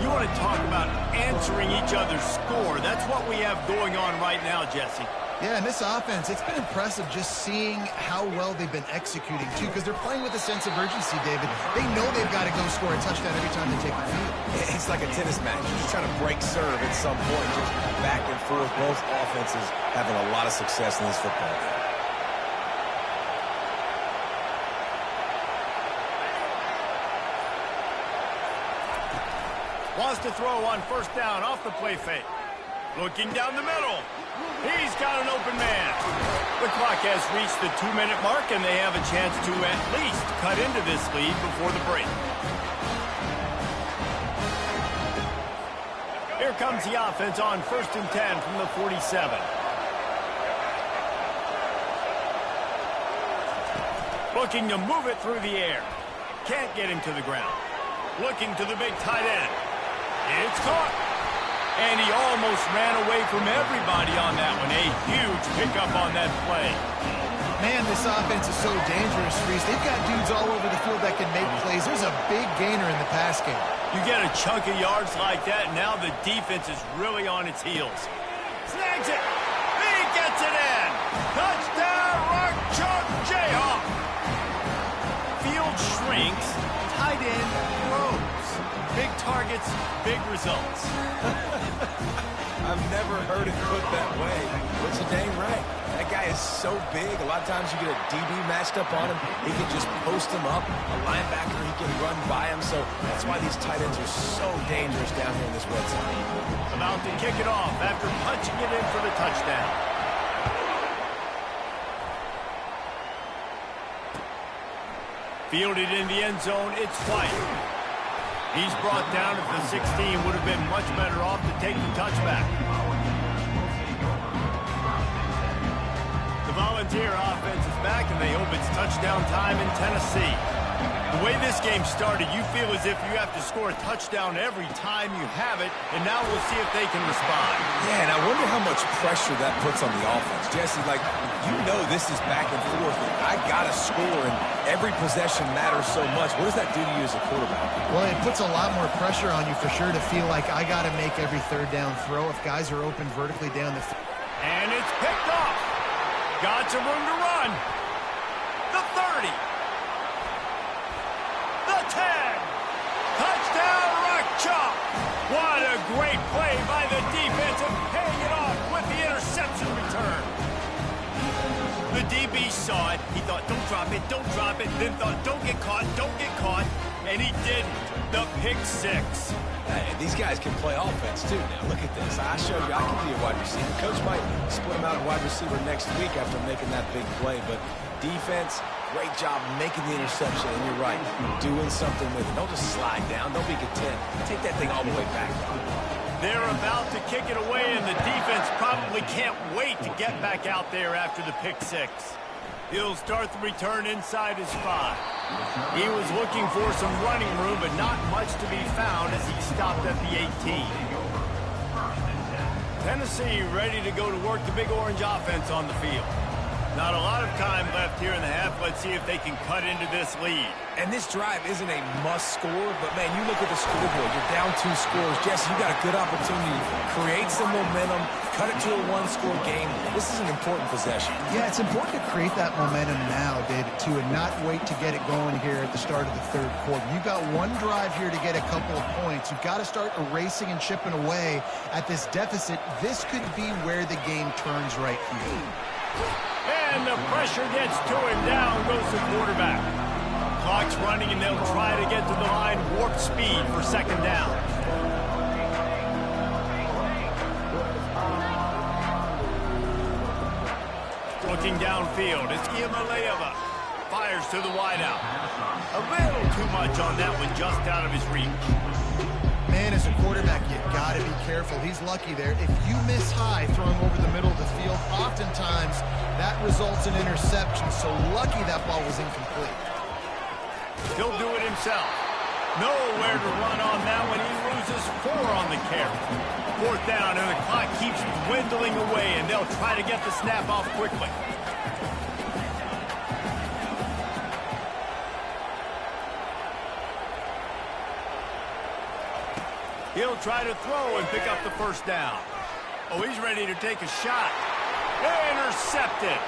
You want to talk about answering each other's score. That's what we have going on right now, Jesse. Yeah, and this offense, it's been impressive just seeing how well they've been executing, too, because they're playing with a sense of urgency, David. They know they've got to go score a touchdown every time they take the field. It's like a tennis match. You're just trying to break serve at some point, just back and forth. Both offenses having a lot of success in this football game. Wants to throw on first down off the play fake. Looking down the middle. He's got an open man. The clock has reached the 2-minute mark, and they have a chance to at least cut into this lead before the break. Here comes the offense on 1st and 10 from the 47. Looking to move it through the air. Can't get him to the ground. Looking to the big tight end. It's caught. And he almost ran away from everybody on that one. A huge pickup on that play. Man, this offense is so dangerous, Reese. They've got dudes all over the field that can make plays. There's a big gainer in the pass game. You get a chunk of yards like that, and now the defense is really on its heels. Snags it. He gets it in. Touchdown, Rock-Chalk Jayhawk. Field shrinks. Tight end grows. Big targets, big results. I've never heard it put that way, but you're dang right. That guy is so big. A lot of times you get a DB matched up on him. He can just post him up. A linebacker, he can run by him. So that's why these tight ends are so dangerous down here in this red zone. About to kick it off after punching it in for the touchdown. Fielded in the end zone, it's White. He's brought down at the 16. Would have been much better off to take the touchback. The Volunteer offense is back, and they hope it's touchdown time in Tennessee. The way this game started, you feel as if you have to score a touchdown every time you have it, and now we'll see if they can respond. Yeah, and I wonder how much pressure that puts on the offense. Jesse, like, you know this is back and forth, and I got to score, and every possession matters so much. What does that do to you as a quarterback? Well, it puts a lot more pressure on you for sure to feel like I got to make every third down throw if guys are open vertically down the field. And it's picked off. Got some room to run. The 30. The 10. Touchdown, Rock-Chalk. What a great play by the defense and paying it off with the interception return. DB saw it. He thought, don't drop it, then thought, don't get caught, and he didn't. The pick six. Hey, these guys can play offense, too. Now, look at this. I showed you I can be a wide receiver. Coach might split him out at wide receiver next week after making that big play, but defense, great job making the interception, and you're right, doing something with it. Don't just slide down. Don't be content. Take that thing all the way back. They're about to kick it away, and the defense probably can't wait to get back out there after the pick six. He'll start the return inside his 5. He was looking for some running room, but not much to be found as he stopped at the 18. Tennessee ready to go to work the Big Orange offense on the field. Not a lot of time left here in the half. Let's see if they can cut into this lead. And this drive isn't a must score, but, man, you look at the scoreboard. You're down 2 scores. Jesse, you got a good opportunity to create some momentum, cut it to a 1-score game. This is an important possession. Yeah, it's important to create that momentum now, David, too, and not wait to get it going here at the start of the third quarter. You've got one drive here to get a couple of points. You've got to start erasing and chipping away at this deficit. This could be where the game turns right here. And the pressure gets to him. Down goes the quarterback. Clock's running, and they'll try to get to the line warp speed for second down. Looking downfield, it's Iamaleava. Fires to the wideout. A little too much on that one, just out of his reach. Man, as a quarterback, you got to be careful. He's lucky there. If you miss high throwing over the middle of the field, oftentimes that results in interception. So lucky that ball was incomplete. He'll do it himself. Nowhere to run on that one. He loses 4 on the carry. 4th down, and the clock keeps dwindling away, and they'll try to get the snap off quickly. He'll try to throw and pick up the first down. Oh, he's ready to take a shot. Intercepted.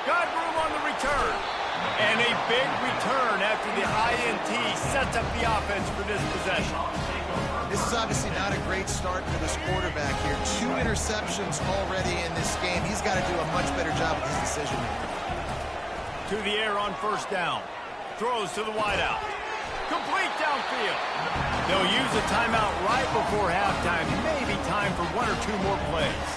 Got room on the return. And a big return after the INT sets up the offense for this possession. This is obviously not a great start for this quarterback here. 2 interceptions already in this game. He's got to do a much better job with his decision making. To the air on first down. Throws to the wideout. Complete downfield. They'll use a timeout right before halftime. Maybe time for 1 or 2 more plays.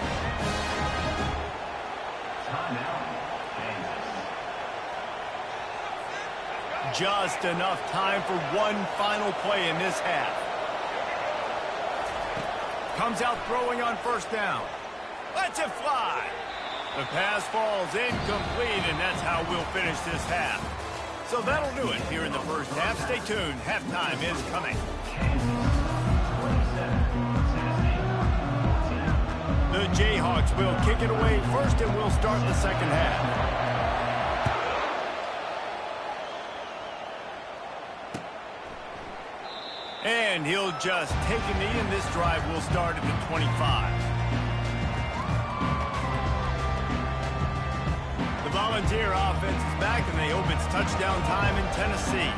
Just enough time for one final play in this half. Comes out throwing on first down. Lets it fly. The pass falls incomplete, and that's how we'll finish this half. So that'll do it here in the first half. Stay tuned. Halftime is coming. The Jayhawks will kick it away first, and we'll start the second half. And he'll just take a knee, and this drive will start at the 25. The Volunteer offense is back, and they hope it's touchdown time in Tennessee.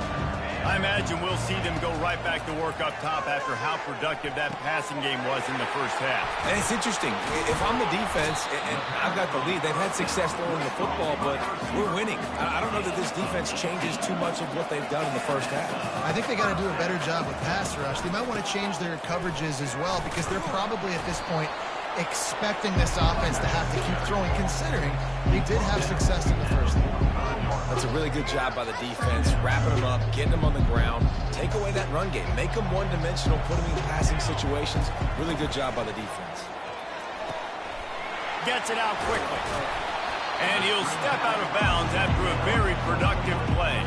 I imagine we'll see them go right back to work up top after how productive that passing game was in the first half. And it's interesting. If I'm the defense and I've got the lead, they've had success throwing the football, but we're winning. I don't know that this defense changes too much of what they've done in the first half. I think they got to do a better job with pass rush. They might want to change their coverages as well, because they're probably at this point expecting this offense to have to keep throwing, considering they did have success in the first half. That's a really good job by the defense, wrapping them up, getting them on the ground, take away that run game, make them one-dimensional, put them in passing situations. Really good job by the defense. Gets it out quickly. And he'll step out of bounds after a very productive play.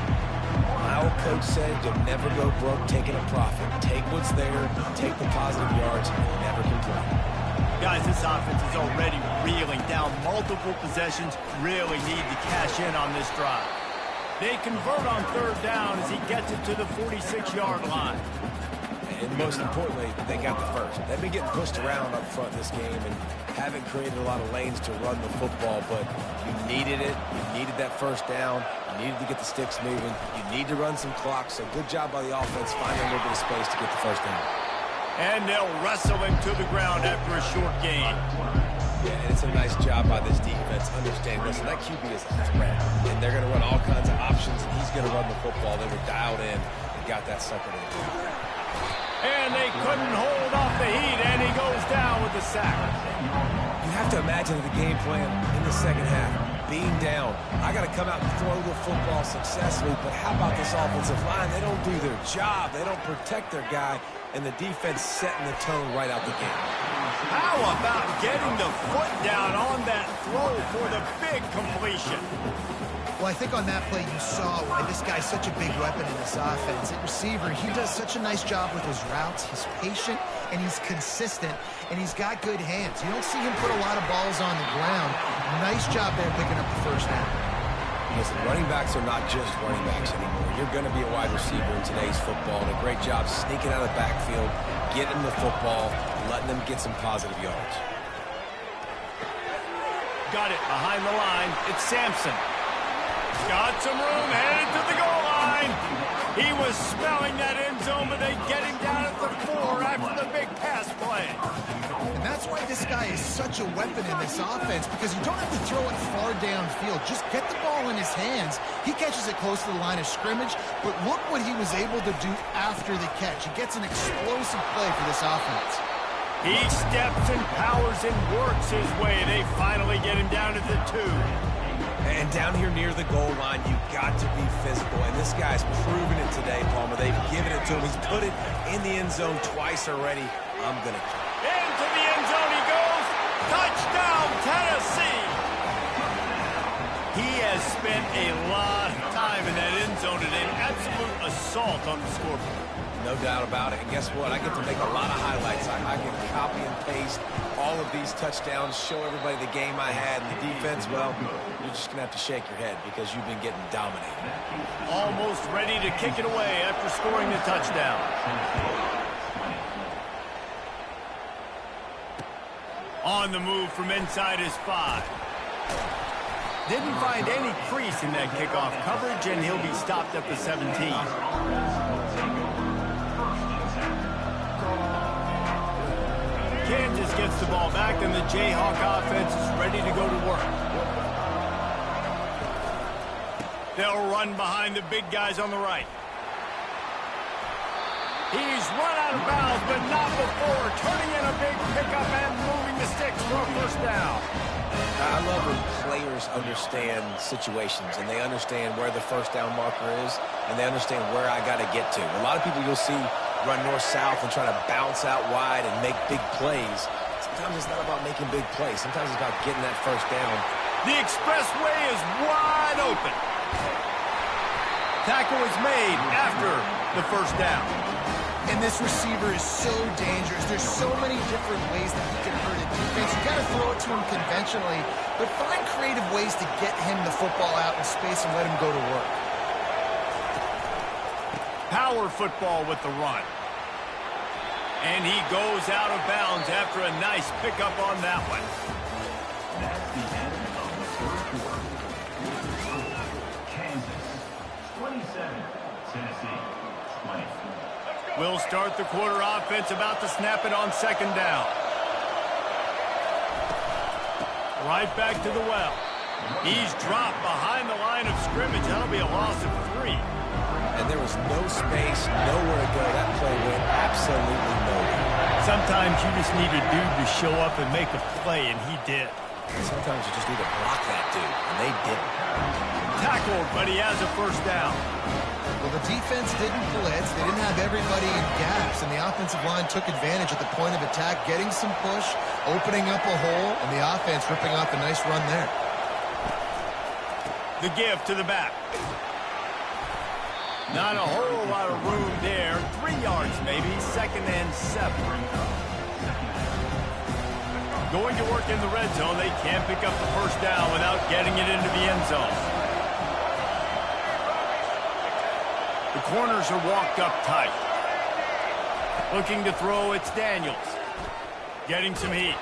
My old coach said you'll never go broke taking a profit. Take what's there, take the positive yards, and never complain. Guys, this offense is already reeling down multiple possessions. Really need to cash in on this drive. They convert on third down as he gets it to the 46-yard line. And most importantly, they got the first. They've been getting pushed around up front in this game and haven't created a lot of lanes to run the football, but you needed it. You needed that first down. You needed to get the sticks moving. You need to run some clock, so good job by the offense finding a little bit of space to get the first down. And they'll wrestle him to the ground after a short gain. Yeah, and it's a nice job by this defense understanding, listen, that QB is a threat, and they're going to run all kinds of options, and he's going to run the football. They were dialed in and got that sucker to the ground. And they couldn't hold off the heat, and he goes down with the sack. You have to imagine the game plan in the second half. Being down, I got to come out and throw the football successfully, but how about this offensive line? They don't do their job. They don't protect their guy, and the defense setting the tone right out the gate. How about getting the foot down on that throw for the big completion? Well, I think on that play you saw why this guy's such a big weapon in this offense. At receiver, he does such a nice job with his routes. He's patient, and he's consistent, and he's got good hands. You don't see him put a lot of balls on the ground. Nice job there picking up the first down. Listen, running backs are not just running backs anymore. You're going to be a wide receiver in today's football, and a great job sneaking out of the backfield, getting the football, and letting them get some positive yards. Got it behind the line. It's Sampson. Got some room, headed to the goal line. He was smelling that end zone, but they get him down at the 4 after the big pass play. And that's why this guy is such a weapon in this offense, because you don't have to throw it far downfield. Just get the ball in his hands. He catches it close to the line of scrimmage, but look what he was able to do after the catch. He gets an explosive play for this offense. He steps and powers and works his way. They finally get him down to the 2. And down here near the goal line, you've got to be physical. And this guy's proven it today, Palmer. They've given it to him. He's put it in the end zone twice already. I'm going to... Into the end zone he goes. Touchdown, Tennessee. He has spent a lot of time in that end zone today. An absolute assault on the scoreboard. No doubt about it. And guess what? I get to make a lot of highlights. I can copy and paste all of these touchdowns, show everybody the game I had. And the defense, well, you're just going to have to shake your head because you've been getting dominated. Almost ready to kick it away after scoring the touchdown. On the move from inside his 5. Didn't find any crease in that kickoff coverage, and he'll be stopped at the 17. Kansas gets the ball back, and the Jayhawk offense is ready to go to work. They'll run behind the big guys on the right. He's run out of bounds, but not before turning in a big pickup and moving the sticks for a first down. I love when players understand situations, and they understand where the first down marker is, and they understand where I got to get to. A lot of people you'll see run north-south and try to bounce out wide and make big plays. Sometimes it's not about making big plays. Sometimes it's about getting that first down. The expressway is wide open. Tackle is made after the first down. And this receiver is so dangerous. There's so many different ways that he can hurt a defense. You got to throw it to him conventionally, but find creative ways to get him the football out in space and let him go to work. Power football with the run. And he goes out of bounds after a nice pickup on that one. That's the end of the first quarter. Kansas, 27. Tennessee, 20. We'll start the quarter offense about to snap it on second down. Right back to the well. He's dropped behind the line of scrimmage. That'll be a loss of 3. And there was no space, nowhere to go. That play went absolutely nowhere. Sometimes you just need a dude to show up and make a play, and he did. Sometimes you just need to block that dude, and they didn't. Tackled, but he has a first down. Well, the defense didn't blitz. They didn't have everybody in gaps, and the offensive line took advantage at the point of attack, getting some push, opening up a hole, and the offense ripping off a nice run there. The give to the back. Not a whole lot of room there. 3 yards maybe, 2nd and 7. Going to work in the red zone. They can't pick up the first down without getting it into the end zone. The corners are walked up tight. Looking to throw, it's Daniels. Getting some heat.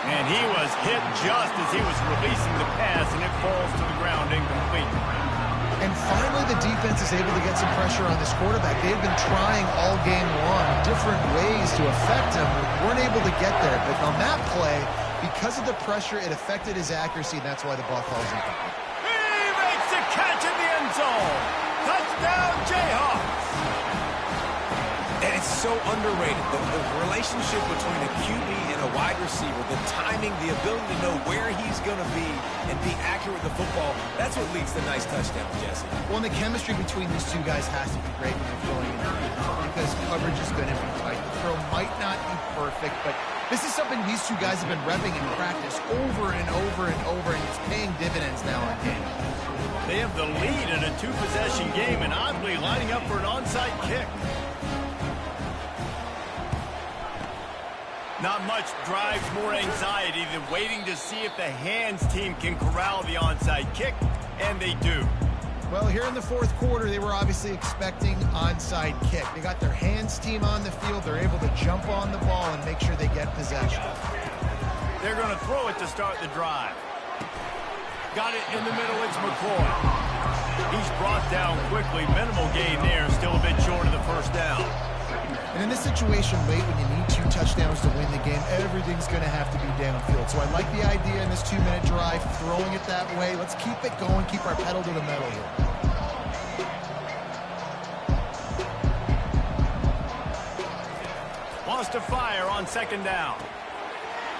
And he was hit just as he was releasing the pass, and it falls to the ground incomplete. And finally, the defense is able to get some pressure on this quarterback. They've been trying all game long different ways to affect him. Weren't able to get there, but on that play, Because of the pressure, it affected his accuracy, and that's why the ball falls in. He makes the catch in the end zone. Touchdown, Jayhawks. And it's so underrated. The relationship between a QB and a wide receiver, the timing, the ability to know where he's going to be and be accurate with the football, that's what leads to nice touchdowns, Jesse. Well, and the chemistry between these two guys has to be great when they're throwing in because coverage is going to be tight. The throw might not be perfect, but this is something these two guys have been repping in practice over and over and over, and it's paying dividends now on game. They have the lead in a two-possession game and oddly lining up for an onside kick. Not much drives more anxiety than waiting to see if the hands team can corral the onside kick, and they do. Well, here in the fourth quarter, they were obviously expecting onside kick. They got their hands team on the field. They're able to jump on the ball and make sure they get possession. They're going to throw it to start the drive. Got it in the middle. It's McCoy. He's brought down quickly. Minimal gain there. Still a bit short of the first down. And in this situation late when you need 2 touchdowns to win the game, everything's going to have to be downfield. So I like the idea in this 2-minute drive, throwing it that way. Let's keep it going, keep our pedal to the metal here. Wants to fire on second down.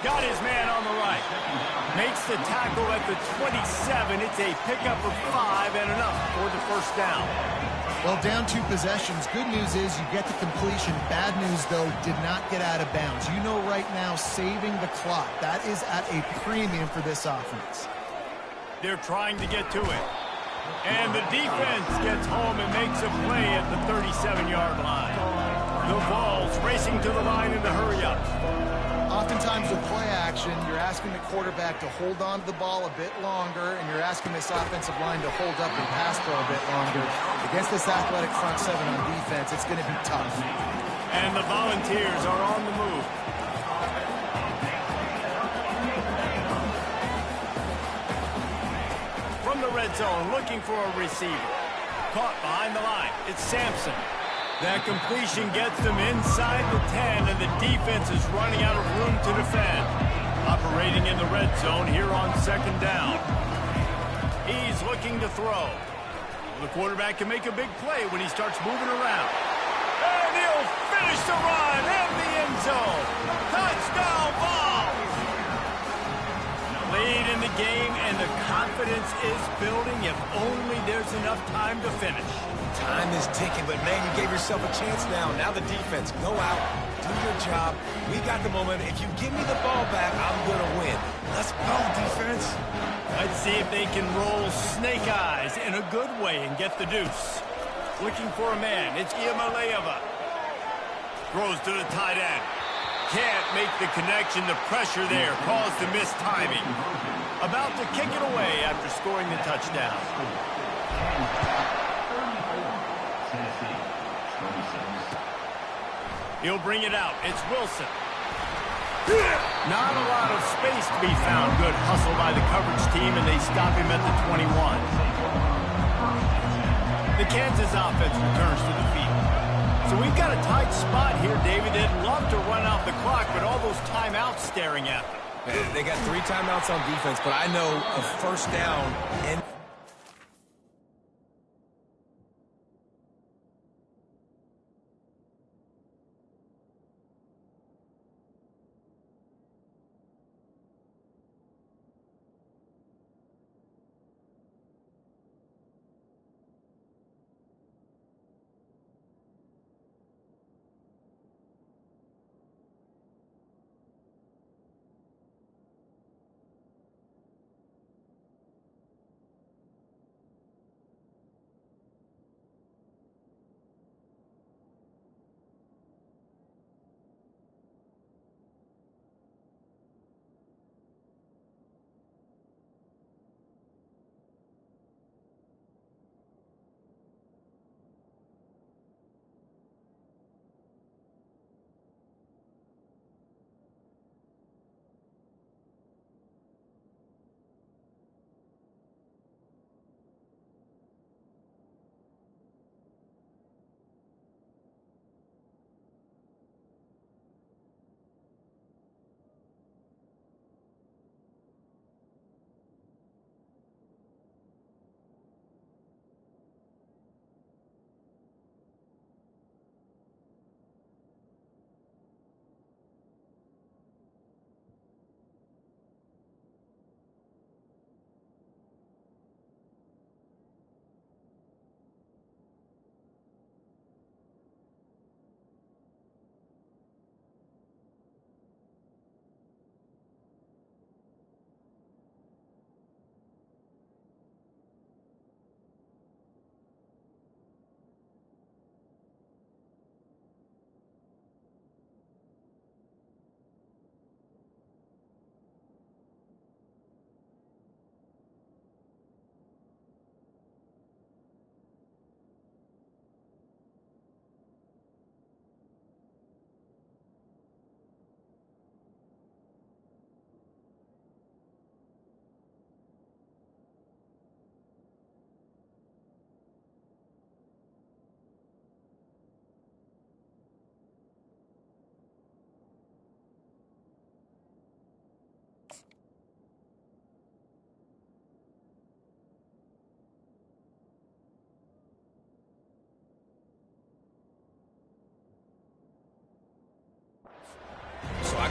Got his man on the right. Makes the tackle at the 27. It's a pickup of 5 and enough for the first down. Well, down 2 possessions. Good news is you get the completion. Bad news, though, did not get out of bounds. You know right now, saving the clock. That is at a premium for this offense. They're trying to get to it. And the defense gets home and makes a play at the 37-yard line. The ball's racing to the line in the hurry-up. Oftentimes with play action, you're asking the quarterback to hold on to the ball a bit longer, and you're asking this offensive line to hold up and pass for a bit longer. Against this athletic front 7 on defense, it's going to be tough. And the Volunteers are on the move. From the red zone, looking for a receiver. Caught behind the line. It's Sampson. That completion gets them inside the 10, and the defense is running out of room to defend. Operating in the red zone here on second down. He's looking to throw. The quarterback can make a big play when he starts moving around. And he'll finish the run in the end zone. Touchdown ball! Lead in the game, and the confidence is building if only there's enough time to finish. Time is ticking, but man, you gave yourself a chance now. Now the defense, go out, do your job. We got the moment. If you give me the ball back, I'm going to win. Let's go, defense. Let's see if they can roll snake eyes in a good way and get the deuce. Looking for a man. It's Iamaleava. Throws to the tight end. Can't make the connection. The pressure there caused the missed timing. About to kick it away after scoring the touchdown. He'll bring it out. It's Wilson. Not a lot of space to be found. Good hustle by the coverage team, and they stop him at the 21. The Kansas offense returns to the field. So we've got a tight spot here, David. They'd love to run out the clock, but all those timeouts staring at them. They got 3 timeouts on defense, but I know a first down and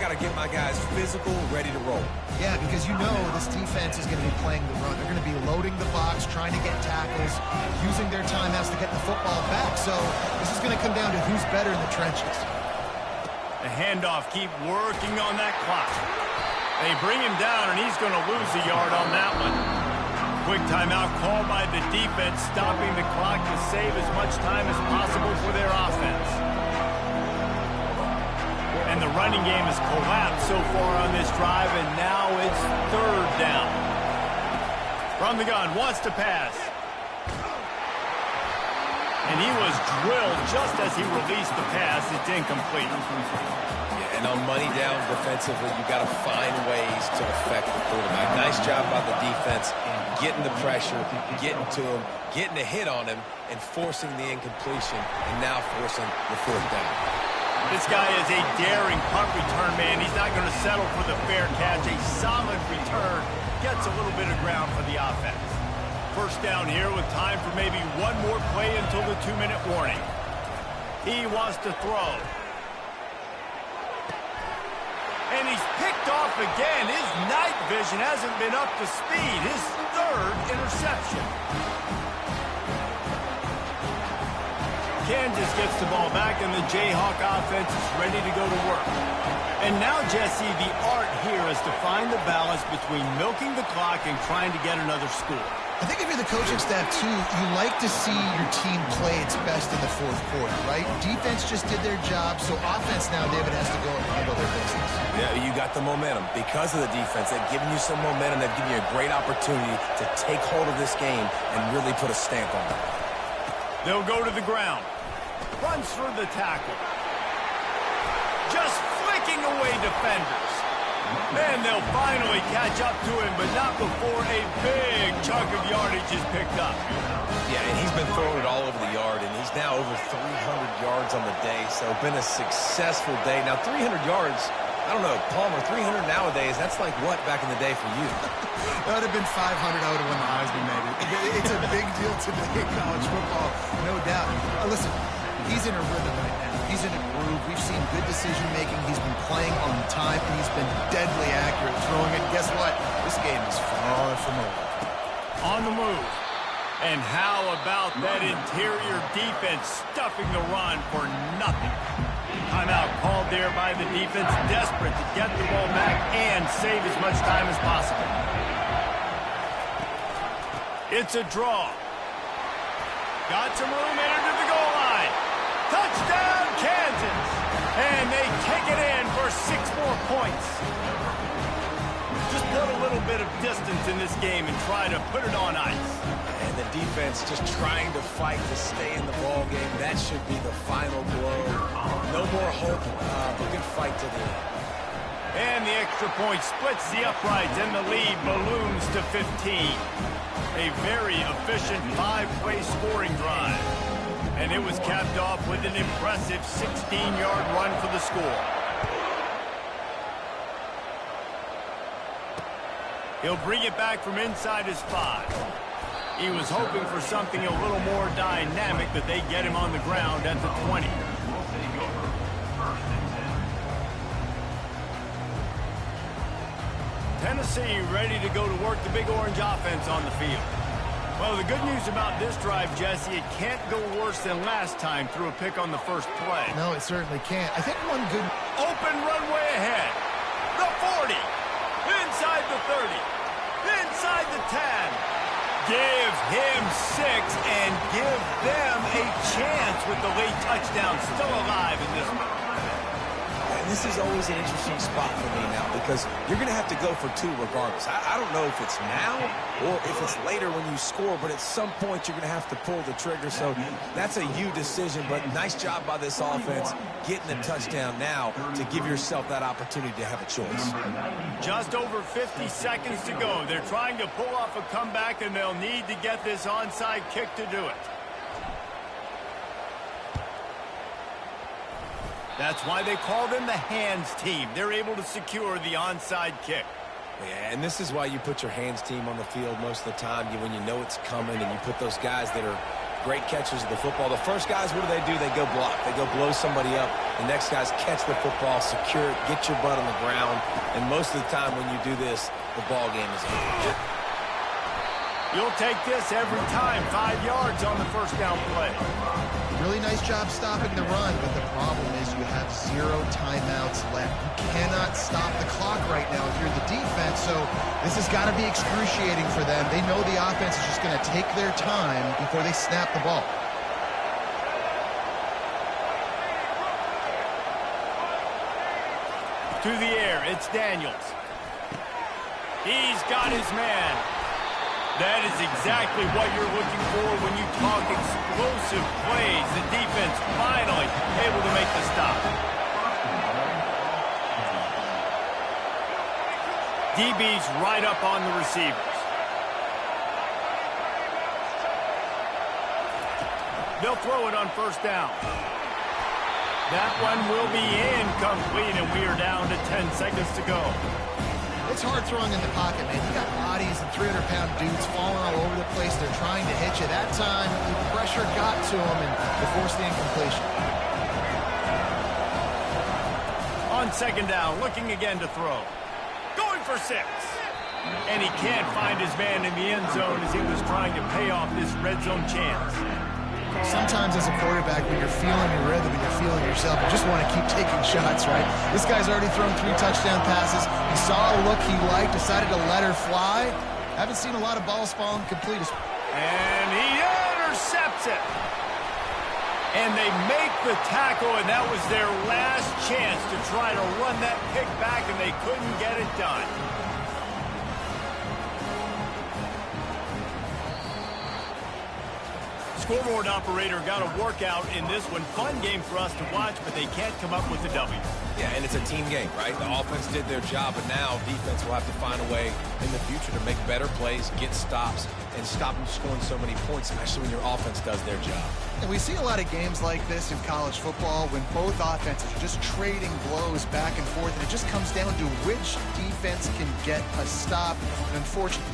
got to get my guys physical, ready to roll. Yeah, because you know this defense is going to be playing the run. They're going to be loading the box, trying to get tackles, using their timeouts to get the football back. So this is going to come down to who's better in the trenches. The handoff, keep working on that clock. They bring him down, and he's going to lose a yard on that one. Quick timeout called by the defense, stopping the clock to save as much time as possible for their offense. And the running game has collapsed so far on this drive, and now it's third down. From the gun, wants to pass. And he was drilled just as he released the pass. It's incomplete. Yeah, and on money down defensively, you got to find ways to affect the quarterback. Nice job by the defense, getting the pressure, getting to him, getting a hit on him, and forcing the incompletion, and now forcing the fourth down. This guy is a daring punt return man. He's not going to settle for the fair catch. A solid return gets a little bit of ground for the offense. First down here with time for maybe one more play until the 2-minute warning. He wants to throw. And he's picked off again. His night vision hasn't been up to speed. His third interception. Kansas gets the ball back, and the Jayhawk offense is ready to go to work. And now, Jesse, the art here is to find the balance between milking the clock and trying to get another score. I think if you're the coaching staff, too, you like to see your team play its best in the fourth quarter, right? Defense just did their job, so offense now, David, has to go and handle their business. Yeah, you got the momentum. Because of the defense, they've given you some momentum. They've given you a great opportunity to take hold of this game and really put a stamp on it. They'll go to the ground. Runs through the tackle. Just flicking away defenders. And they'll finally catch up to him, but not before a big chunk of yardage is picked up. Yeah, and he's been throwing it all over the yard, and he's now over 300 yards on the day, so been a successful day. Now, 300 yards, I don't know, Palmer, 300 nowadays, that's like what back in the day for you? That would have been 500. I would have won the Heisman, maybe. It's a big deal today in college football, no doubt. Listen, he's in a rhythm right now. He's in a groove. We've seen good decision-making. He's been playing on time, and he's been deadly accurate throwing it. Guess what? This game is far from over. On the move. And how about that interior defense stuffing the run for nothing? Timeout called there by the defense, desperate to get the ball back and save as much time as possible. It's a draw. Got some room, entered to the goal line. Touchdown, Kansas! And they take it in for 6 more points. Just put a little bit of distance in this game and try to put it on ice. And the defense just trying to fight to stay in the ball game. That should be the final blow. No more hope. A good fight to the end. And the extra point splits the uprights, and the lead balloons to 15. A very efficient 5-play scoring drive. And it was capped off with an impressive 16-yard run for the score. He'll bring it back from inside his 5. He was hoping for something a little more dynamic, but they get him on the ground at the 20. Tennessee ready to go to work the Big Orange offense on the field. Well, the good news about this drive, Jesse, it can't go worse than last time through a pick on the first play. No, it certainly can't. I think one good... Open runway ahead. The 40. Inside the 30. Inside the 10. Give him 6 and give them a chance with the late touchdown still alive in this one. And this is always an interesting spot for me now because you're going to have to go for 2 regardless. I don't know if it's now or if it's later when you score, but at some point you're going to have to pull the trigger. So that's a you decision, but nice job by this offense getting the touchdown now to give yourself that opportunity to have a choice. Just over 50 seconds to go. They're trying to pull off a comeback, and they'll need to get this onside kick to do it. That's why they call them the hands team. They're able to secure the onside kick. Yeah, and this is why you put your hands team on the field most of the time when you know it's coming, and you put those guys that are great catchers of the football. The first guys, what do? They go block. They go blow somebody up. The next guys catch the football, secure it, get your butt on the ground, and most of the time when you do this, the ball game is over. You'll take this every time. 5 yards on the first down play. Really nice job stopping the run, but the problem is you have 0 timeouts left. You cannot stop the clock right now if you're the defense, so this has got to be excruciating for them. They know the offense is just going to take their time before they snap the ball. To the air, it's Daniels. He's got his man. That is exactly what you're looking for when you talk explosive plays. The defense finally able to make the stop. DB's right up on the receivers. They'll throw it on first down. That one will be incomplete, and we are down to 10 seconds to go. It's hard throwing in the pocket, man. You got bodies and 300-pound dudes falling all over the place. They're trying to hit you. That time, the pressure got to them, and they forced the incompletion. On second down, looking again to throw. Going for 6. And he can't find his man in the end zone as he was trying to pay off this red zone chance. Sometimes as a quarterback, when you're feeling your rhythm and you're feeling yourself, you just want to keep taking shots, right? This guy's already thrown 3 touchdown passes. He saw a look he liked, decided to let her fly. Haven't seen a lot of balls falling complete. And he intercepts it. And they make the tackle, and that was their last chance to try to run that pick back, and they couldn't get it done. Scoreboard operator got a workout in this one. Fun game for us to watch, but they can't come up with the W. Yeah, and it's a team game, right? The offense did their job, but now defense will have to find a way in the future to make better plays, get stops, and stop them scoring so many points, especially when your offense does their job. And we see a lot of games like this in college football when both offenses are just trading blows back and forth, and it just comes down to which defense can get a stop. And unfortunately,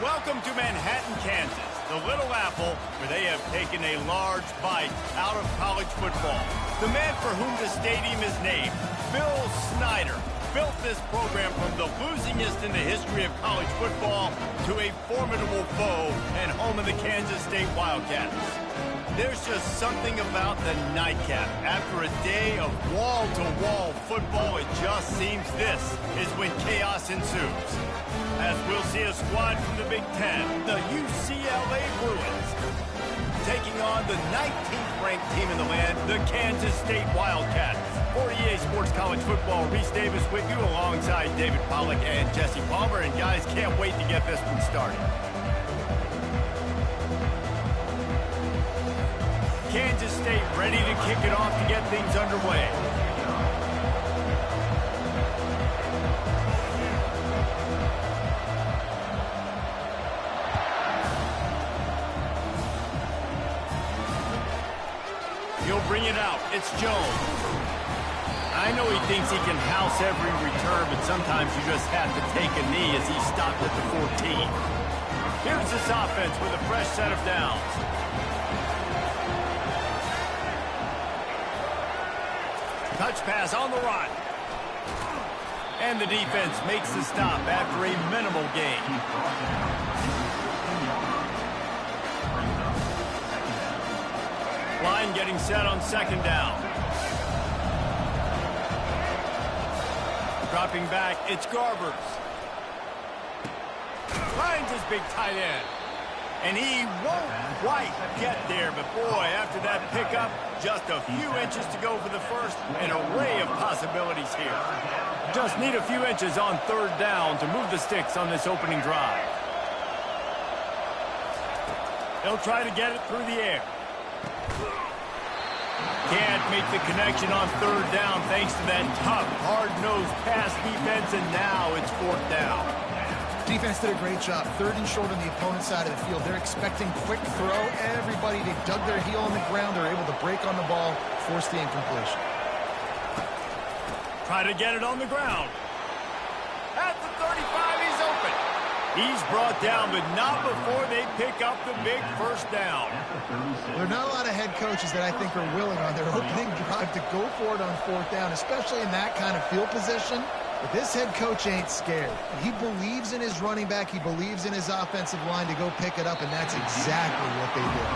Welcome to Manhattan, Kansas, the Little Apple, where they have taken a large bite out of college football. The man for whom the stadium is named, Bill Snyder, built this program from the losingest in the history of college football to a formidable foe and home of the Kansas State Wildcats. There's just something about the nightcap. After a day of wall-to-wall football, it just seems this is when chaos ensues. As we'll see a squad from the Big Ten, the UCLA Bruins, taking on the 19th ranked team in the land, the Kansas State Wildcats. For EA Sports College Football, Reese Davis with you alongside David Pollack and Jesse Palmer. And guys, can't wait to get this one started. Kansas State ready to kick it off to get things underway. He'll bring it out. It's Jones. I know he thinks he can house every return, but sometimes you just have to take a knee as he stopped at the 14. Here's this offense with a fresh set of downs. Touch pass on the run. And the defense makes the stop after a minimal gain. Line getting set on second down. Dropping back, it's Garbers. Finds his big tight end. And he won't quite get there, but boy, after that pickup, just a few inches to go for the first. An array of possibilities here. Just need a few inches on third down to move the sticks on this opening drive. They'll try to get it through the air. Can't make the connection on third down thanks to that tough, hard-nosed pass defense, and now it's fourth down. Defense did a great job. Third and short on the opponent's side of the field. They're expecting quick throw. Everybody, they dug their heel on the ground. They're able to break on the ball, force the incompletion. Try to get it on the ground. At the 35, he's open. He's brought down, but not before they pick up the big first down. There are not a lot of head coaches that I think are willing on their opening drive to go for it on fourth down, especially in that kind of field position. But this head coach ain't scared. He believes in his running back. He believes in his offensive line to go pick it up, and that's exactly what they did.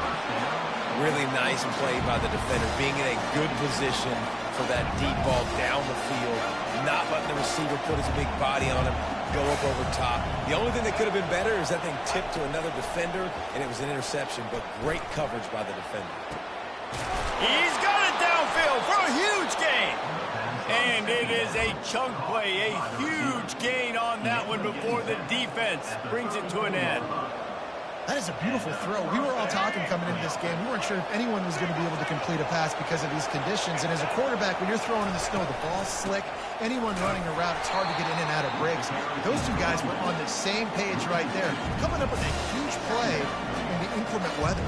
Really nice play by the defender, being in a good position for that deep ball down the field, not letting the receiver put his big body on him, go up over top. The only thing that could have been better is that thing tipped to another defender, and it was an interception, but great coverage by the defender. He's got it downfield for a huge gain. And it is a chunk play, a huge gain on that one before the defense brings it to an end. That is a beautiful throw. We were all talking coming into this game. We weren't sure if anyone was going to be able to complete a pass because of these conditions. And as a quarterback, when you're throwing in the snow, the ball's slick. Anyone running a route, it's hard to get in and out of breaks. But those two guys were on the same page right there, coming up with a huge play in the inclement weather.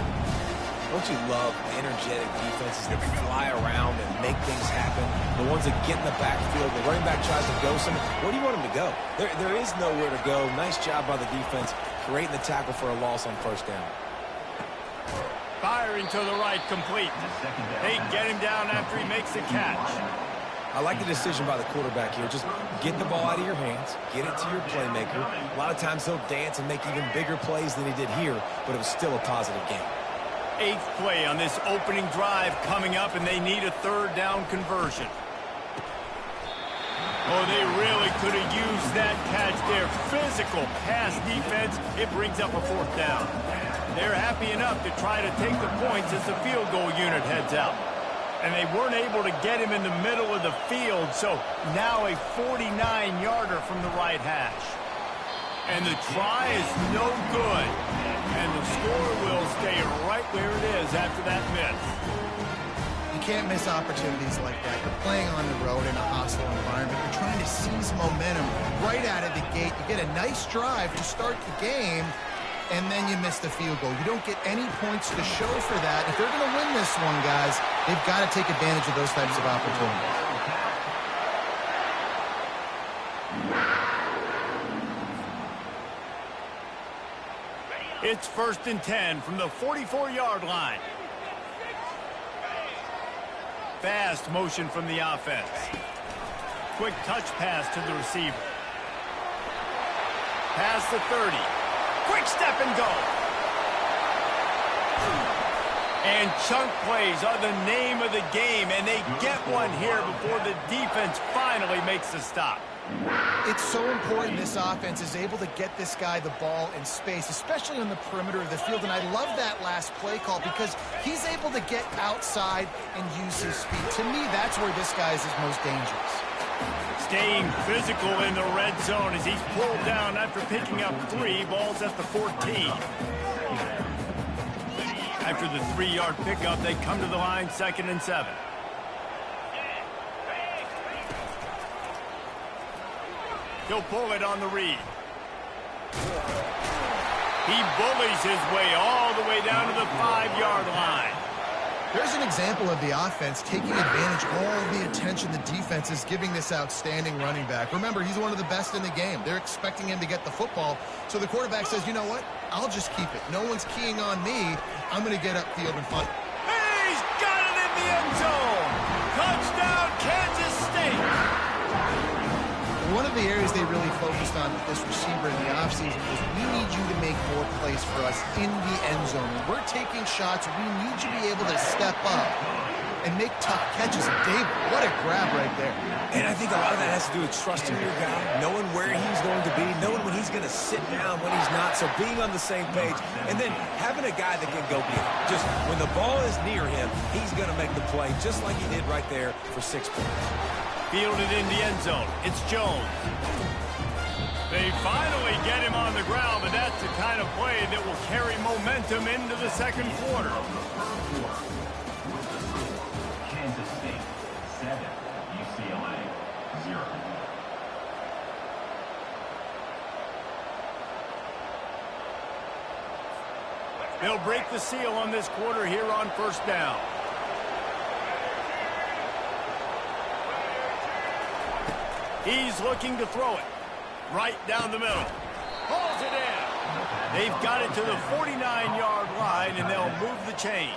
Don't you love energetic defenses that fly around and make things happen? The ones that get in the backfield, the running back tries to go somewhere. Where do you want him to go? There is nowhere to go. Nice job by the defense, creating the tackle for a loss on first down. Firing to the right, complete. They get him down after he makes the catch. I like the decision by the quarterback here. Just get the ball out of your hands, get it to your playmaker. A lot of times he'll dance and make even bigger plays than he did here, but it was still a positive game. Eighth play on this opening drive coming up, and they need a third down conversion. Oh, they really could have used that catch there. Physical pass defense. It brings up a fourth down. They're happy enough to try to take the points as the field goal unit heads out. And they weren't able to get him in the middle of the field, so now a 49-yarder from the right hash. And the try is no good. And the score will stay right where it is after that miss. You can't miss opportunities like that. You're playing on the road in a hostile environment. You're trying to seize momentum right out of the gate. You get a nice drive to start the game, and then you miss the field goal. You don't get any points to show for that. If they're going to win this one, guys, they've got to take advantage of those types of opportunities. It's 1st and 10 from the 44-yard line. Fast motion from the offense. Quick touch pass to the receiver. Pass the 30. Quick step and go. And chunk plays are the name of the game, and they get one here before the defense finally makes the stop. It's so important this offense is able to get this guy the ball in space, especially on the perimeter of the field. And I love that last play call because he's able to get outside and use his speed. To me, that's where this guy is his most dangerous. Staying physical in the red zone as he's pulled down after picking up 3 balls at the 14. After the 3-yard pickup, they come to the line 2nd and 7. He'll pull it on the read. He bullies his way all the way down to the 5-yard line. There's an example of the offense taking advantage of all the attention the defense is giving this outstanding running back. Remember, he's one of the best in the game. They're expecting him to get the football. So the quarterback says, you know what? I'll just keep it. No one's keying on me. I'm going to get upfield and fight. He's got it in the end zone. Touchdown, Kansas State. One of the areas they really focused on with this receiver in the offseason was we need you to make more plays for us in the end zone. When we're taking shots, we need you to be able to step up and make tough catches. And David, what a grab right there. And I think a lot of that has to do with trusting your guy, knowing where he's going to be, knowing when he's going to sit down, when he's not, so being on the same page, and then having a guy that can go beyond. Just when the ball is near him, he's going to make the play, just like he did right there for 6 points. Fielded in the end zone. It's Jones. They finally get him on the ground, but that's the kind of play that will carry momentum into the 2nd quarter. Kansas State 7, UCLA 0. They'll break the seal on this quarter here on 1st down. He's looking to throw it. Right down the middle. Pulls it in. They've got it to the 49-yard line, and they'll move the chains.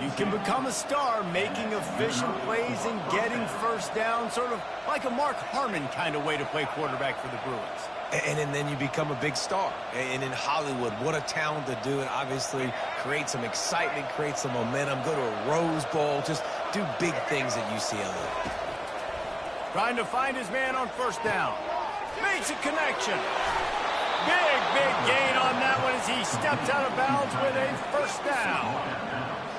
You can become a star making efficient plays and getting 1st down, sort of like a Mark Harmon kind of way to play quarterback for the Bruins. And then you become a big star. And in Hollywood, what a talent to do it. Obviously, create some excitement, create some momentum, go to a Rose Bowl, just do big things at UCLA. Trying to find his man on 1st down. Makes a connection. Big gain on that one as he steps out of bounds with a 1st down.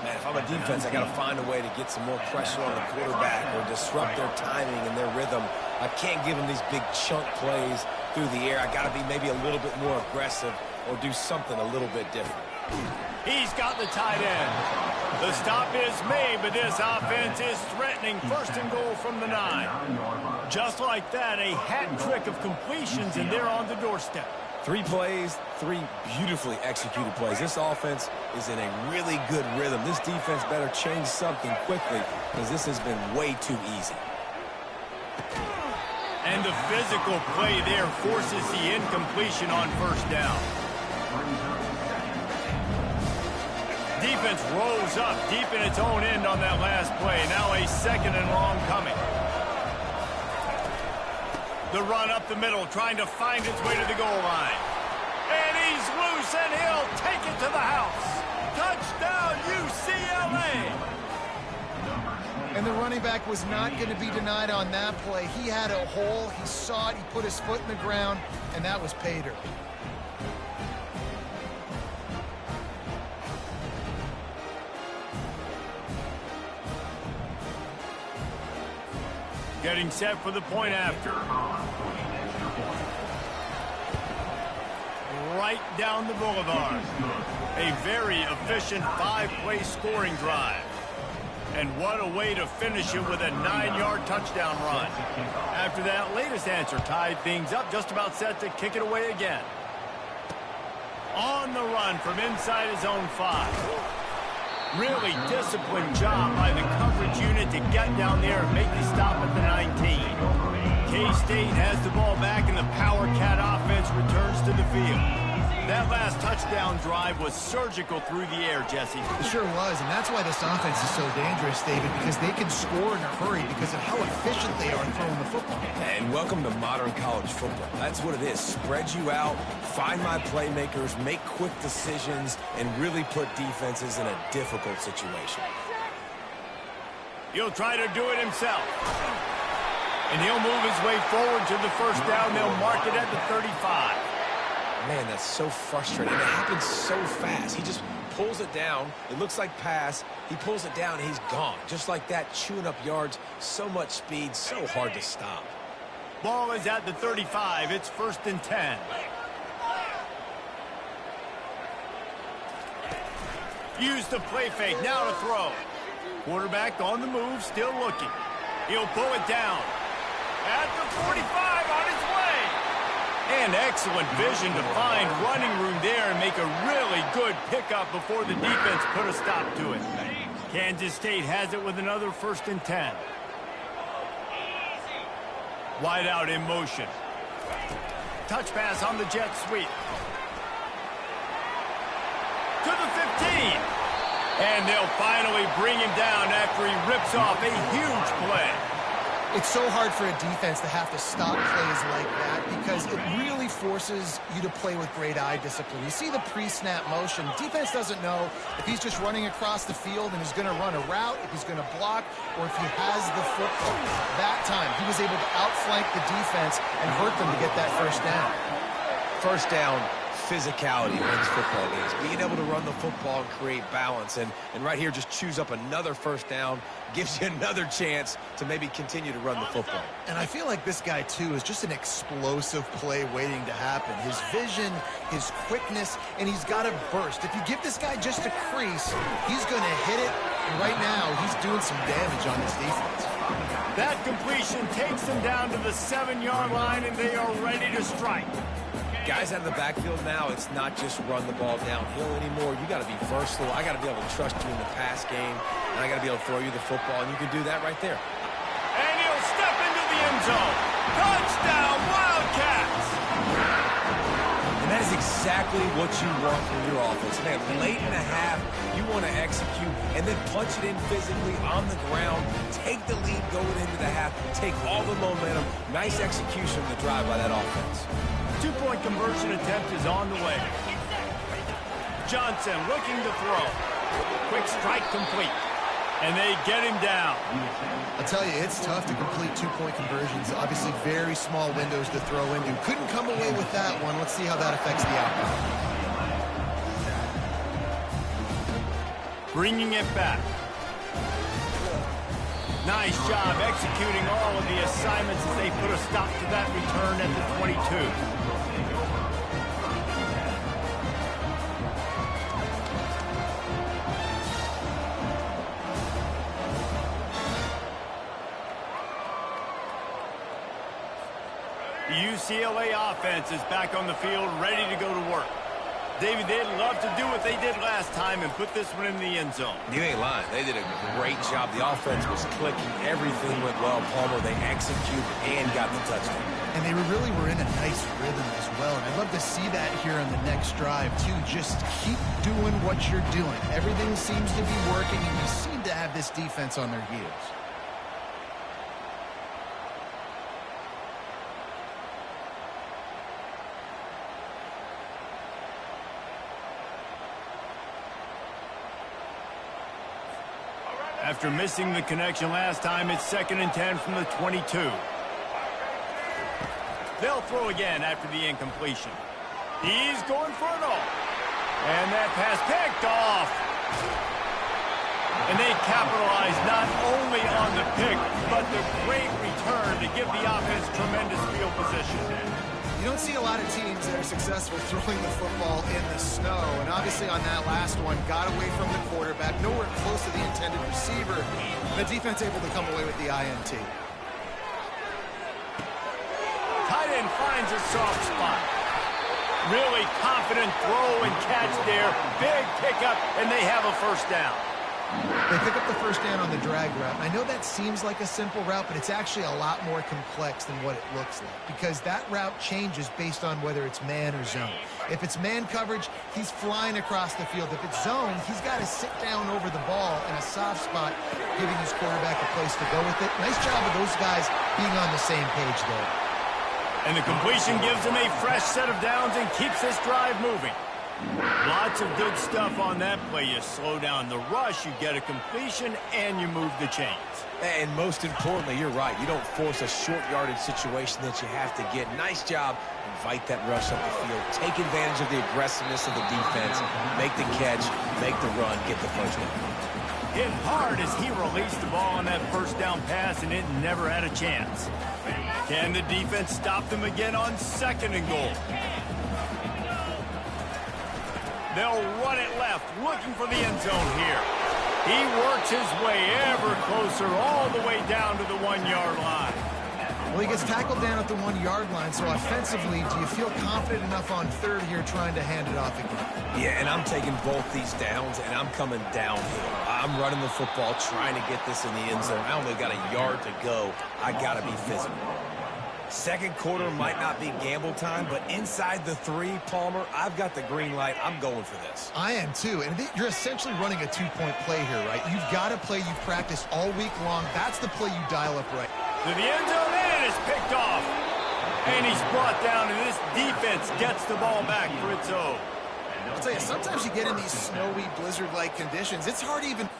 Man, if I'm a defense, I got to find a way to get some more pressure on the quarterback or disrupt their timing and their rhythm. I can't give them these big chunk plays through the air. I got to be maybe a little bit more aggressive or do something a little bit different. He's got the tight end. The stop is made, but this offense is threatening 1st and goal from the 9. Just like that, a hat trick of completions, and they're on the doorstep. 3 plays, 3 beautifully executed plays. This offense is in a really good rhythm. This defense better change something quickly because this has been way too easy. And the physical play there forces the incompletion on 1st down. Defense rose up deep in its own end on that last play. Now a 2nd and long coming. The run up the middle, trying to find its way to the goal line. And he's loose, and he'll take it to the house. Touchdown, UCLA! And the running back was not going to be denied on that play. He had a hole, he saw it, he put his foot in the ground, and that was pay dirt. Getting set for the point after. Right down the boulevard. A very efficient 5-play scoring drive. And what a way to finish it with a 9-yard touchdown run. After that latest answer tied things up, just about set to kick it away again. On the run from inside his own 5. Really disciplined job by the coverage unit to get down there and make the stop at the 19. K-State has the ball back and the Power Cat offense returns to the field. That last touchdown drive was surgical through the air, Jesse. It sure was, and that's why this offense is so dangerous, David, because they can score in a hurry because of how efficient they are throwing the football. And welcome to modern college football. That's what it is. Spread you out, find my playmakers, make quick decisions, and really put defenses in a difficult situation. He'll try to do it himself. And he'll move his way forward to the first down. They'll mark it at the 35. Man, that's so frustrating. It happens so fast. He just pulls it down. It looks like pass. He pulls it down, and he's gone. Just like that, chewing up yards. So much speed, so hard to stop. Ball is at the 35. It's 1st and 10. Use the play fake. Now to throw. Quarterback on the move, still looking. He'll pull it down. At the 45, on his way. And excellent vision to find running room there and make a really good pickup before the defense put a stop to it. Kansas State has it with another 1st and 10. Wide out in motion. Touch pass on the jet sweep. To the 15. And they'll finally bring him down after he rips off a huge play. It's so hard for a defense to have to stop plays like that because it really forces you to play with great eye discipline. You see the pre-snap motion. Defense doesn't know if he's just running across the field and he's going to run a route, if he's going to block, or if he has the football. That time, he was able to outflank the defense and hurt them to get that first down. First down, physicality wins football games. Being able to run the football and create balance. And right here, just choose up another first down, gives you another chance to maybe continue to run the football. And I feel like this guy, too, is just an explosive play waiting to happen. His vision, his quickness, and he's got a burst. If you give this guy just a crease, he's going to hit it. And right now, he's doing some damage on this defense. That completion takes them down to the 7-yard line, and they are ready to strike. Guys out of the backfield now, it's not just run the ball downhill anymore. You got to be versatile. I got to be able to trust you in the pass game, and I got to be able to throw you the football, and you can do that right there. And he'll step into the end zone. Touchdown, Wildcats! And that is exactly what you want from your offense. Man, late in the half, you want to execute and then punch it in physically on the ground, take the lead going into the half, take all the momentum. Nice execution of the drive by that offense. 2-point conversion attempt is on the way. Johnson looking to throw. Quick strike complete. And they get him down. I'll tell you, it's tough to complete 2-point conversions. Obviously, very small windows to throw into. Couldn't come away with that one. Let's see how that affects the outcome. Bringing it back. Nice job executing all of the assignments as they put a stop to that return at the 22. The UCLA offense is back on the field, ready to go to work. David, they'd love to do what they did last time and put this one in the end zone. You ain't lying. They did a great job. The offense was clicking. Everything went well. Palmer, they executed and got the touchdown. And they really were in a nice rhythm as well. And I'd love to see that here on the next drive, too. Just keep doing what you're doing. Everything seems to be working, and you seem to have this defense on their heels. After missing the connection last time, it's 2nd and 10 from the 22. They'll throw again after the incompletion. He's going for it all. And that pass picked off. And they capitalize not only on the pick, but the great return to give the offense tremendous field position. You don't see a lot of teams that are successful throwing the football in the snow. And obviously on that last one, got away from the quarterback, nowhere close to the intended receiver. The defense able to come away with the INT. Tight end finds a soft spot. Really confident throw and catch there. Big pickup, and they have a first down. They pick up the first down on the drag route. I know that seems like a simple route, but it's actually a lot more complex than what it looks like because that route changes based on whether it's man or zone. If it's man coverage, he's flying across the field. If it's zone, he's got to sit down over the ball in a soft spot, giving his quarterback a place to go with it. Nice job of those guys being on the same page there. And the completion gives him a fresh set of downs and keeps this drive moving. Lots of good stuff on that play. You slow down the rush, you get a completion, and you move the chains. And most importantly, you're right. You don't force a short yardage situation that you have to get. Nice job. Invite that rush up the field. Take advantage of the aggressiveness of the defense. Make the catch, make the run, get the first down. Hit hard as he released the ball on that first down pass, and it never had a chance. Can the defense stop them again on 2nd and goal? They'll run it left, looking for the end zone here. He works his way ever closer all the way down to the 1-yard line. Well, he gets tackled down at the 1-yard line, so offensively, do you feel confident enough on 3rd here trying to hand it off again? Yeah, and I'm taking both these downs, and I'm coming downhill. I'm running the football, trying to get this in the end zone. I only got a yard to go. I got to be physical. 2nd quarter might not be gamble time, but inside the 3, Palmer, I've got the green light. I'm going for this. I am too, and you're essentially running a 2-point play here, right? You've got a play you've practiced all week long. That's the play you dial up right. To the end zone, and it's picked off. And he's brought down, and this defense gets the ball back for its own. I'll tell you, sometimes you get in these snowy, blizzard-like conditions. It's hard to even...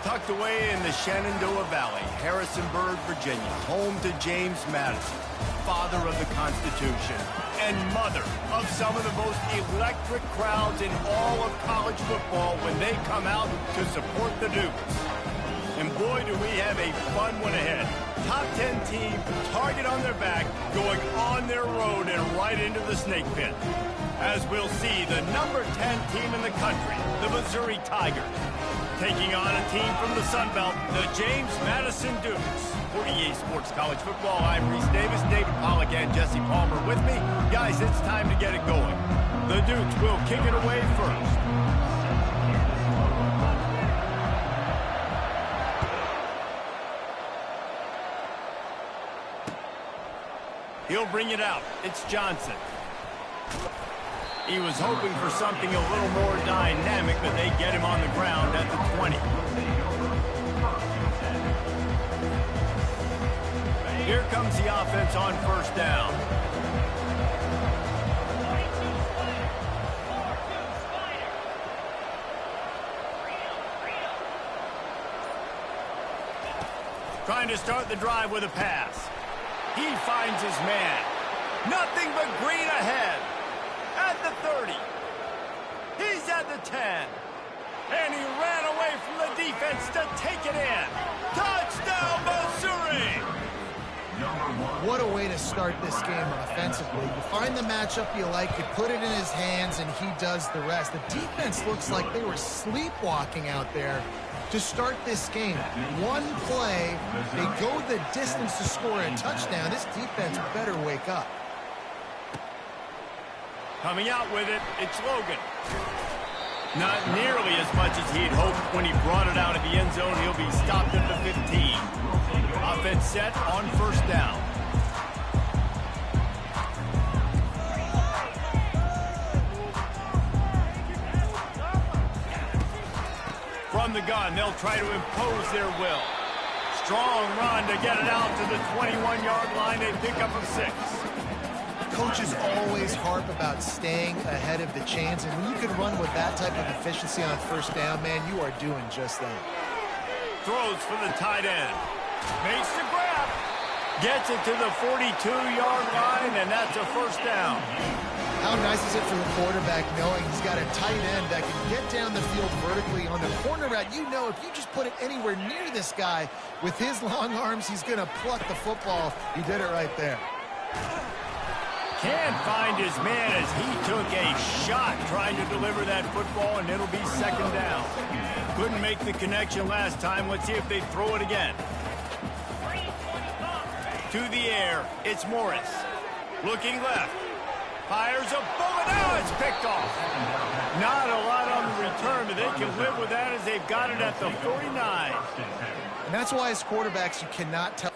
Tucked away in the Shenandoah Valley, Harrisonburg, Virginia, home to James Madison, father of the Constitution and mother of some of the most electric crowds in all of college football when they come out to support the Dukes. And boy, do we have a fun one ahead. Top 10 team, target on their back, going on their road and right into the snake pit. As we'll see, the number 10 team in the country, the Missouri Tigers, taking on a team from the Sun Belt, the James Madison Dukes. For EA Sports College Football, I'm Reese Davis, David Pollack, and Jesse Palmer with me. Guys, it's time to get it going. The Dukes will kick it away first. He'll bring it out. It's Johnson. He was hoping for something a little more dynamic, but they get him on the ground at the 20. Here comes the offense on first down. Trying to start the drive with a pass. He finds his man. Nothing but green ahead. At the 30. He's at the 10. And he ran away from the defense to take it in. Touchdown, Missouri! What a way to start this game offensively. You find the matchup you like, you put it in his hands, and he does the rest. The defense looks like they were sleepwalking out there to start this game. One play, they go the distance to score a touchdown. This defense better wake up. Coming out with it, it's Logan. Not nearly as much as he had hoped when he brought it out of the end zone. He'll be stopped at the 15. Offense set on first down. From the gun, they'll try to impose their will. Strong run to get it out to the 21-yard line. They pick up a 6. Coaches always harp about staying ahead of the chains, and when you can run with that type of efficiency on first down, man, you are doing just that. Throws for the tight end. Makes the grab. Gets it to the 42-yard line, and that's a first down. How nice is it for the quarterback knowing he's got a tight end that can get down the field vertically on the corner route? You know if you just put it anywhere near this guy with his long arms, he's going to pluck the football. He did it right there. Can't find his man as he took a shot trying to deliver that football, and it'll be second down. Couldn't make the connection last time. Let's see if they throw it again. To the air, it's Morris. Looking left. Fires a bullet. Now it's picked off. Not a lot on the return, but they can live with that as they've got it at the 49. And that's why as quarterbacks you cannot tell.